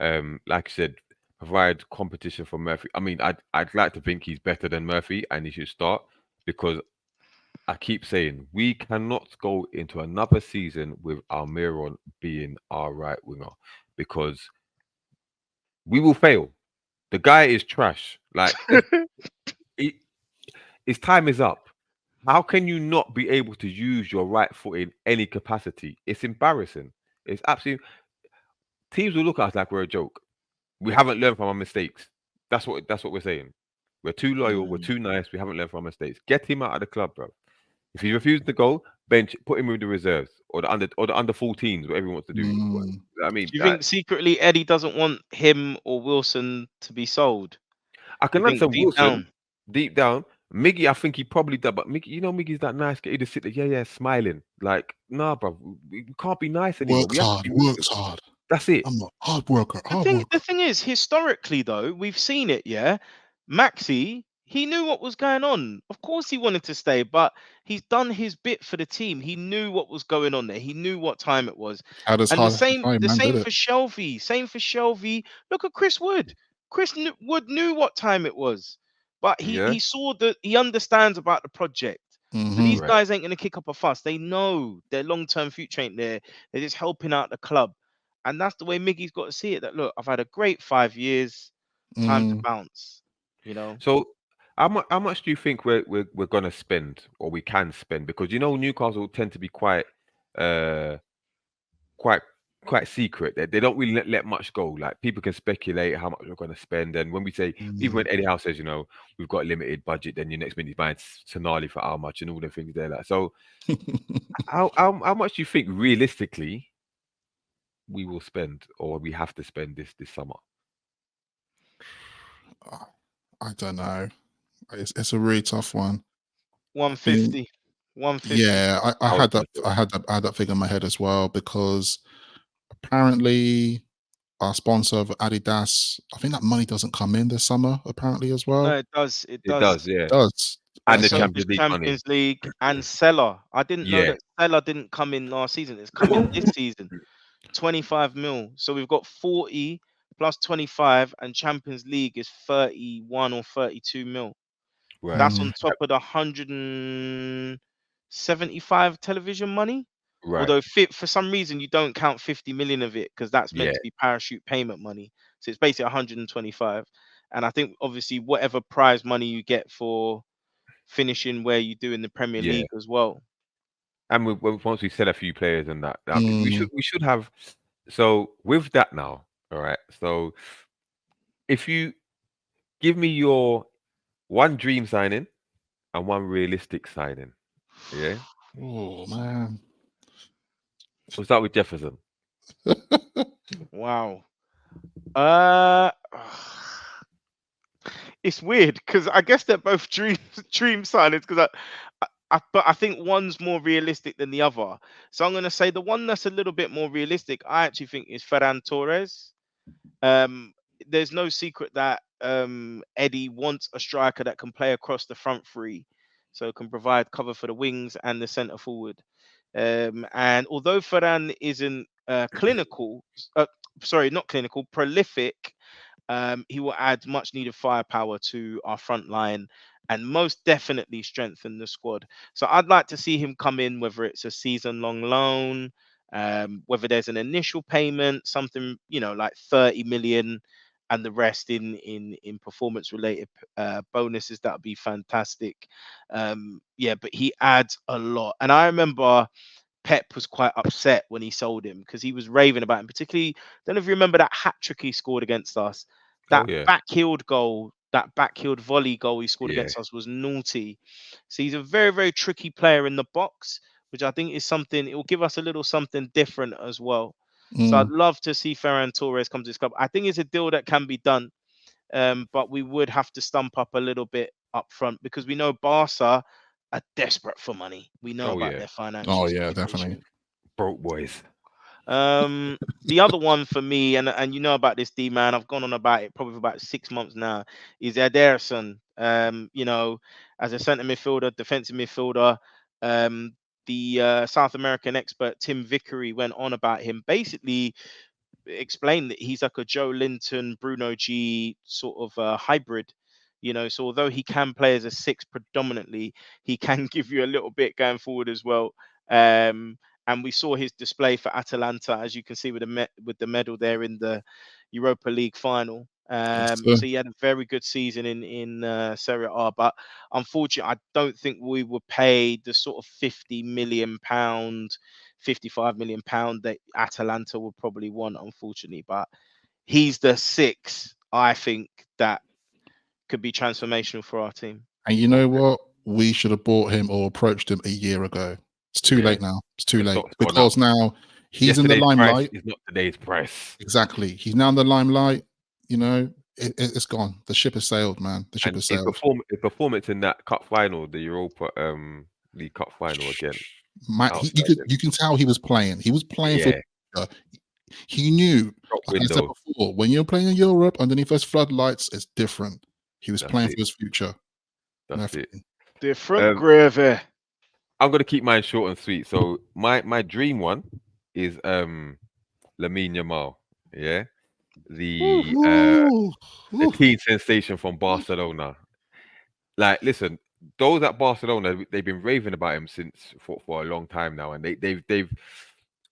Like I said, provide competition for Murphy. I mean, I'd like to think he's better than Murphy and he should start because I keep saying we cannot go into another season with Almiron being our right winger because we will fail. The guy is trash. Like he, his time is up. How can you not be able to use your right foot in any capacity? It's embarrassing. It's absolutely teams will look at us like we're a joke. We haven't learned from our mistakes. That's what we're saying. We're too loyal. We're Mm. too nice. We haven't learned from our mistakes. Get him out of the club, bro. If he refuses to go, bench, put him with the reserves or the under 14s, whatever he wants to do. I mean, Do you think secretly Eddie doesn't want him or Wilson to be sold? I Do you can think understand deep Wilson down? deep down. Miggy, I think he probably does, but Miggy, Miggy's that nice guy. He just sit there, yeah, smiling. Like, nah, bro, we can't be nice anymore. We Works have to hard, be works ruthless. hard. That's it. I'm a hard worker, The hard thing, the worker. thing is, historically though, we've seen it. Yeah, Maxi, he knew what was going on. Of course, he wanted to stay, but he's done his bit for the team. He knew what was going on there. He knew what time it was, How does and the hard same, time, the man, did same it? for Shelvey. Same for Shelvey. Look at Chris Wood. Wood knew what time it was, but he Yeah. he saw that he understands about the project. So Hmm. these Right. guys ain't gonna kick up a fuss. They know their long-term future ain't there. They're just helping out the club. And that's the way Miggy's got to see it. That look, I've had a great 5 years. Time to Mm. bounce. You know. So, how much do you think we're gonna spend or we can spend? Because Newcastle tend to be uh quite quite secret. They don't really let much go. Like people can speculate how much we're gonna spend, and when we say even Mm. when Eddie Howe says we've got a limited budget, then your next minute he's buying Sonali for how much and all the things there. Like so, how much do you think realistically we will spend or we have to spend this summer? I don't know. It's a really tough one. I think, 150. 150. yeah, I I was had that. gonna say, I had that figure in my head as well because apparently our sponsor of Adidas, I think that money doesn't come in this summer. Apparently as No, well. it does. It it does. does, yeah, It does. and And the so Okay. does Champions League money, Champions League and Seller. I didn't know yeah, that Seller didn't come in last season. It's come in this season. 25 mil. So we've got 40 plus 25, and Champions League is 31 or 32 mil. right, That's Mm. on top of the 175 television money. right, Although for some reason you don't count 50 million of it because that's meant yeah, to be parachute payment money. So it's basically 125. And I think obviously whatever prize money you get for finishing where you do in the Premier yeah. League as well. And once we sell a few players and that, we should Mm. we should have. So with that now, all right. So if you give me your one dream signing and one realistic signing, yeah, Oh man. we'll start with Jefferson. Wow. It's weird because I guess they're both dream signings because but I think one's more realistic than the other. So I'm gonna say the one that's a little bit more realistic, I actually think is Ferran Torres. Um, there's no secret that Eddie wants a striker that can play across the front three, so can provide cover for the wings and the centre forward. And although Ferran isn't clinical, sorry, not clinical, prolific, he will add much needed firepower to our front line and most definitely strengthen the squad. So I'd like to see him come in, whether it's a season long loan, whether there's an initial payment, something, like 30 million and the rest in performance related bonuses. That would be fantastic. Yeah, but he adds a lot. And I remember Pep was quite upset when he sold him because he was raving about him. Particularly, don't know if you remember that hat trick he scored against us. Oh That yeah, backheeled goal, that backheeled volley goal he scored yeah. against us was naughty. So he's a very, very tricky player in the box, which I think is something. It will give us a little something different as well. So I'd Mm. love to see Ferran Torres come to this club. I think it's a deal that can be done, but we would have to stump up a little bit up front because we know Barca are desperate for money. We know Oh about yeah. their financial Oh yeah, definitely. situation. Broke boys. The other one for me, and you know about this, D man, I've gone on about it probably for about 6 months now, is Ederson. As a centre midfielder, defensive midfielder, the South American expert Tim Vickery went on about him, basically explained that he's like a Joe Linton, Bruno G sort of hybrid. So although he can play as a six predominantly, he can give you a little bit going forward as well. And we saw his display for Atalanta, as you can see with the medal there in the Europa League final. Yes, sir. So he had a very good season in Serie A, but unfortunately, I don't think we were paid the sort of £50 million, £55 million that Atalanta would probably want, unfortunately. But he's the six, I think, that could be transformational for our team. And you know what? We should have bought him or approached him a year ago. It's too Yeah. late now. It's too The late stock's gone up. because now he's in the Yesterday's price limelight. is not today's price. Exactly. He's now in the limelight. It's gone. The ship has sailed, man. The ship And has his sailed. performance in that cup final, the Europa League Cup final again. Outstanding. You can tell he was playing. He was playing Yeah. for. He knew. Shop Like I said window. before, when you're playing in Europe underneath those floodlights, it's different. He was That's playing it. for his future. That's it. Different gravy. I'm gonna keep mine short and sweet. So my dream one is Lamine Yamal. Yeah. The teen sensation from Barcelona. Like, listen, those at Barcelona, they've been raving about him for a long time now, and they've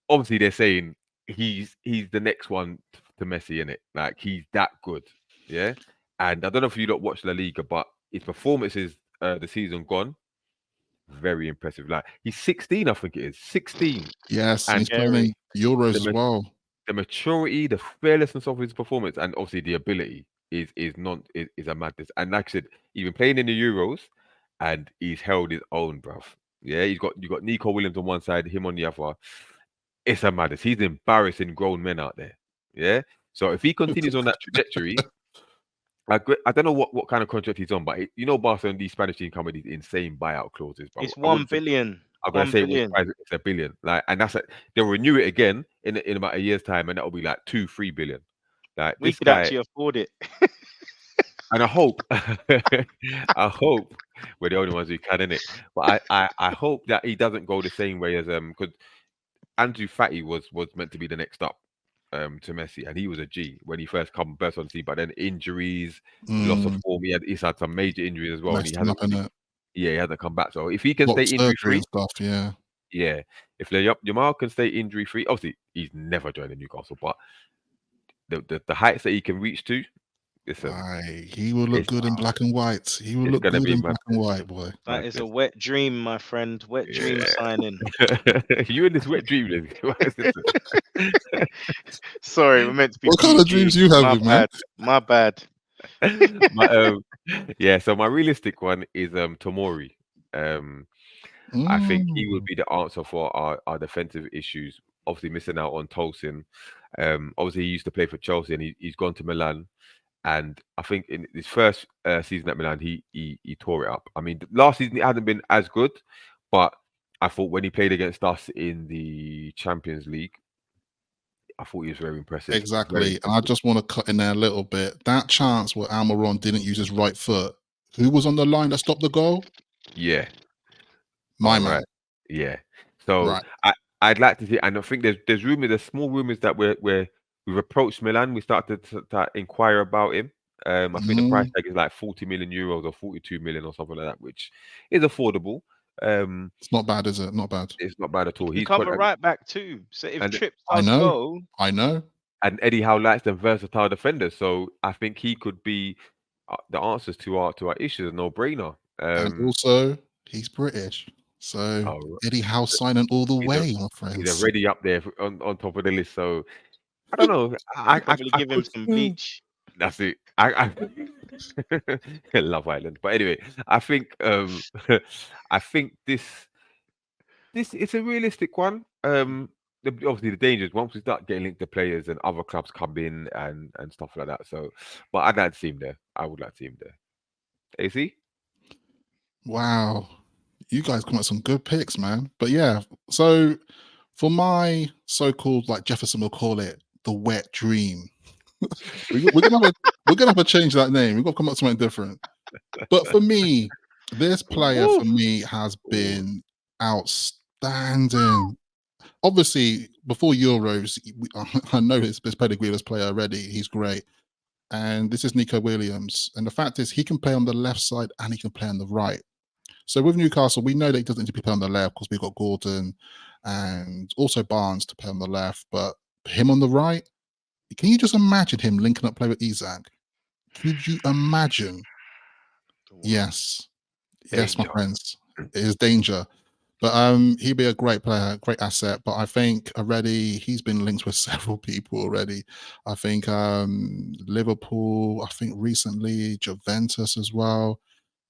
obviously they're saying he's the next one to Messi, in it. Like, he's that good, yeah. And I don't know if you don't watch La Liga, but his performances the season gone, very impressive. Like, he's 16, I think it is 16, Yes, and he's playing Euros as well. the maturity, the fearlessness of his performance, and obviously the ability is a madness. And like I said, he's been playing in the Euros, and he's held his own, bruv. Yeah, you got Nico Williams on one side, him on the other. It's a madness. He's embarrassing grown men out there. Yeah. So if he continues on that trajectory, I don't know what kind of contract he's on, but Barcelona, these Spanish team come with these insane buyout clauses. But It's 1 billion. I'm gonna 1 say billion. it's $1 billion. Like, and they'll renew it again in about a year's time, and that'll be like 2-3 billion. Like, We this could guy, actually afford it. and I hope, I hope we're the only ones who can, in it. But I hope that he doesn't go the same way as because Andrew Fati was meant to be the next up to Messi, and he was a G when he first burst on the scene. But then injuries, loss of form. He's had some major injuries as well, and he hasn't come back. So if he can stay injury free, yeah. If Yamal can stay injury free, obviously he's never joining Newcastle, but the heights that he can reach to, Listen, he will look it's good in black and white. He will it's look gonna good be in black and madness. white, boy. That is a Madness. wet dream, my friend. Wet dream signing. You in this wet dream, Liz. Sorry, we're meant to be What kind of dreams PG. you My having, man? bad. My bad. my, yeah, so my realistic one is Tomori. Um, I think he would Mm, be the answer for our defensive issues. Obviously, missing out on Tolson. Obviously, he used to play for Chelsea and he's gone to Milan. And I think in his first season at Milan, he tore it up. I mean, last season he hadn't been as good, but I thought when he played against us in the Champions League, I thought he was very impressive. Very exactly. And I impressive. just want to cut in there a little bit. That chance where Almiron didn't use his right foot. Who was on the line that stopped the goal? Yeah. My All man. right. Yeah. So Right. I'd like to see, and I think there's rumors, there's small rumors that we've approached Milan. We started to inquire about him. I think the price Mhm. tag is like 40 million euros or 42 million or something like that, which is affordable. Um, It's not bad, is it? Not bad. it's not bad at all. He He's become got a right back too. So if and Trips I does know. go, I know. and Eddie Howe likes them versatile defenders, so I think he could be the answers to our issues. A no brainer. And also, he's British. So Oh, Eddie Howe signing all the he's a, way, my he's friends. already up there on top of the list. So I don't know. probably I give him could. some bleach. That's it. I Love Island. But anyway, I think I think this it's a realistic one. Obviously the danger is once we start getting linked to players and other clubs come in and stuff like that. So, but I'd like to see him there. I would like to see him there. AC? Wow. You guys come up with some good picks, man. But yeah, so for my so-called, like Jefferson will call it, the wet dream. We're gonna have to change that name. We've got to come up with something different. But for me, this player Woo! for me has Ooh, been outstanding. Obviously, before Euros, I know his pedigree as player already. He's great. And this is Nico Williams. And the fact is, he can play on the left side and he can play on the right. So with Newcastle, we know that he doesn't need to play on the left because we've got Gordon and also Barnes to play on the left. But him on the right, can you just imagine him linking up play with Isak? Could you imagine? Wow. Yes. Yes, my danger. friends. It is danger. But he'd be a great player, great asset. But I think already he's been linked with several people already. I think Liverpool, I think recently Juventus as well.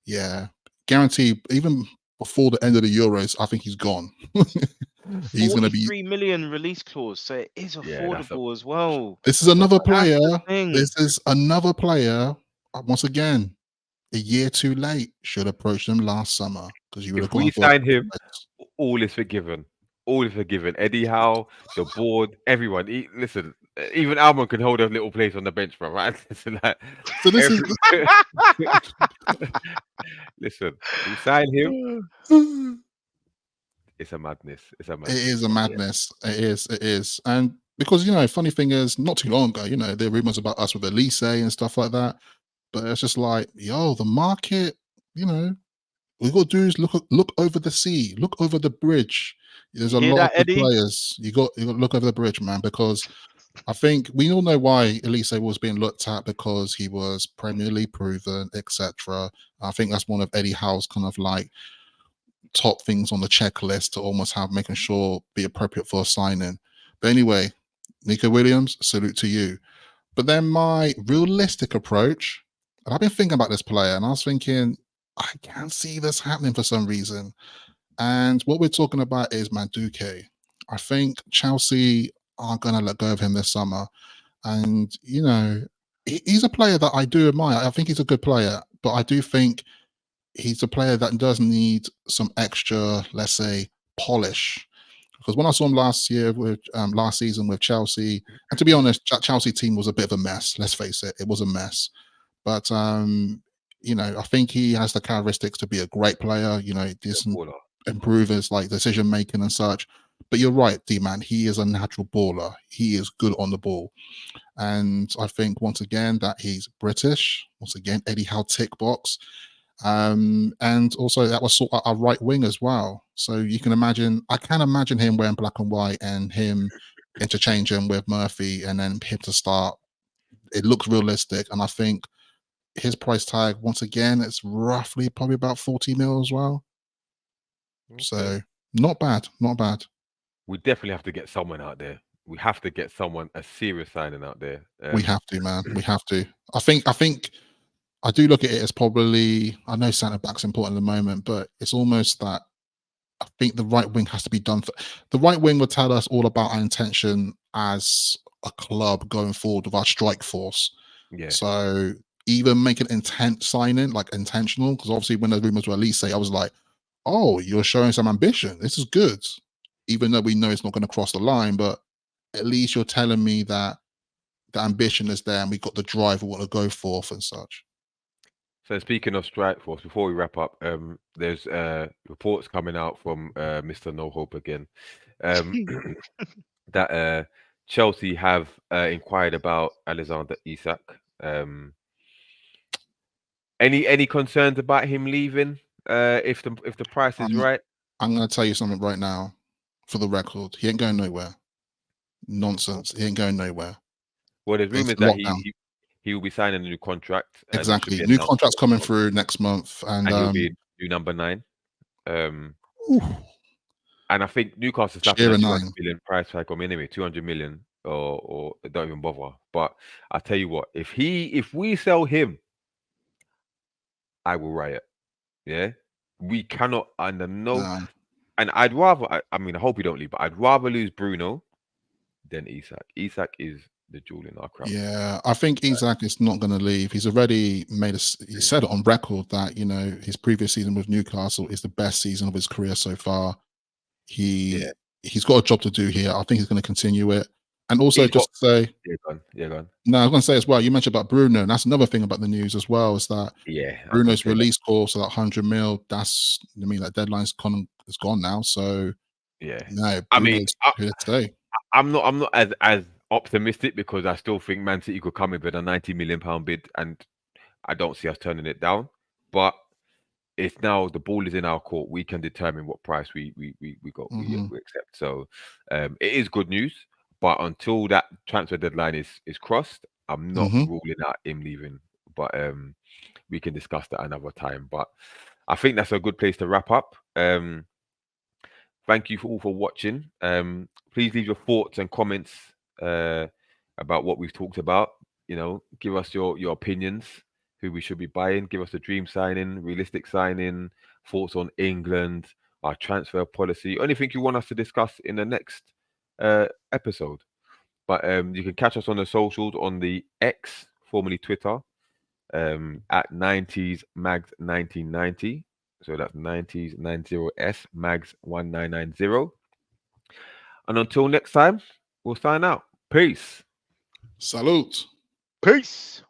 Yeah. Guarantee even before the end of the Euros, I think he's gone. He's gonna be 43 million release clause, so it is Yeah, affordable as well. this is that's a another That's player. the thing. This is another player. Once again, a year too late. Should have approached him last summer because you would have if gone we for sign him, all is forgiven. All is forgiven. Eddie Howe, the board, everyone. Listen, even Almond can hold a little place on the bench, bro. Right? Listen, like, so this is every, listen, we sign him. It's a madness. It's a it madness. is a But yeah, madness. It is. And because funny thing is, not too long ago, there are rumors about us with Elise and stuff like that. But it's just like, yo, the market, we got to do is look over the sea, look over the bridge. There's You a hear lot of that, good Eddie? players. You got to look over the bridge, man, because I think we all know why Elise was being looked at because he was Premier League proven, etc. I think that's one of Eddie Howe's kind of like top things on the checklist to almost have making sure be appropriate for a signing. But anyway, Nico Williams, salute to you. But then my realistic approach, and I've been thinking about this player, and I was thinking, I can't see this happening for some reason. And what we're talking about is Maduke. I think Chelsea are going to let go of him this summer. And, he's a player that I do admire. I think he's a good player, but I do think he's a player that does need some extra, let's say, polish. Because when I saw him last season with Chelsea, and to be honest, that Chelsea team was a bit of a mess. Let's face it, it was a mess. But I think he has the characteristics to be a great player. yeah, Decent baller. improvers like decision making and such. But you're right, D man. He is a natural baller. He is good on the ball, and I think once again that he's British. Once again, Eddie Howe tick box. And also that was sort of a right wing as well. So you can imagine, I can imagine him wearing black and white and him interchanging with Murphy and then him to start it looks realistic, and I think his price tag once again it's roughly probably about 40 mil as well. Okay. So not bad, not bad. We definitely have to get someone out there. We have to get someone a serious signing out there. We have to, man. We have to. I think I do look at it as probably, I know centre back's important at the moment, but it's almost that I think the right wing has to be done for the right wing will tell us all about our intention as a club going forward with our strike force. Yeah. So even make an intent signing, like intentional, because obviously when the rumors were released, I was like, oh, you're showing some ambition. This is good. Even though we know it's not going to cross the line, but at least you're telling me that the ambition is there and we got the drive we want to go forth and such. So speaking of strike force, before we wrap up, there's reports coming out from Mr. No Hope again, that Chelsea have inquired about Alexander Isak. Any concerns about him leaving? If the price is right? I'm going to tell you something right now, for the record. He ain't going nowhere. Nonsense. He ain't going nowhere. Well, there's rumors that he will be signing a new contract. Exactly. New contract's coming through next month, and he'll be new number 9. And I think Newcastle slapping a 200 million price tag on me anyway. 200 million, or don't even bother. But I tell you what, if we sell him, I will riot. Yeah, we cannot under no. And I'd rather. I mean, I hope he don't leave, but I'd rather lose Bruno than Isak. Isak is the jewel in our crown. Yeah, I think Isak is not going to leave. He's already he said it on record that, you know, his previous season with Newcastle is the best season of his career so far. He's got a job to do here. I think he's going to continue it. And also go on. No, I was going to say as well, you mentioned about Bruno, and that's another thing about the news as well, is that Bruno's release clause, so that 100 mil, that's, I mean, that deadline's is gone now. So no, I mean, I'm not as optimistic, because I still think Man City could come in with a £90 million bid, and I don't see us turning it down. But it's now the ball is in our court. We can determine what price we accept. So it is good news. But until that transfer deadline is crossed, I'm not ruling out him leaving. But we can discuss that another time. But I think that's a good place to wrap up. Thank you all for watching. Please leave your thoughts and comments about what we've talked about. You know, give us your opinions, who we should be buying. Give us a dream signing, realistic signing, thoughts on England, our transfer policy, anything you want us to discuss in the next episode. But you can catch us on the socials, on the X, formerly Twitter, at 90s Mags 1990. So that's 90s 90s Mags 1990. And until next time, we'll sign out. Peace. Salute. Peace.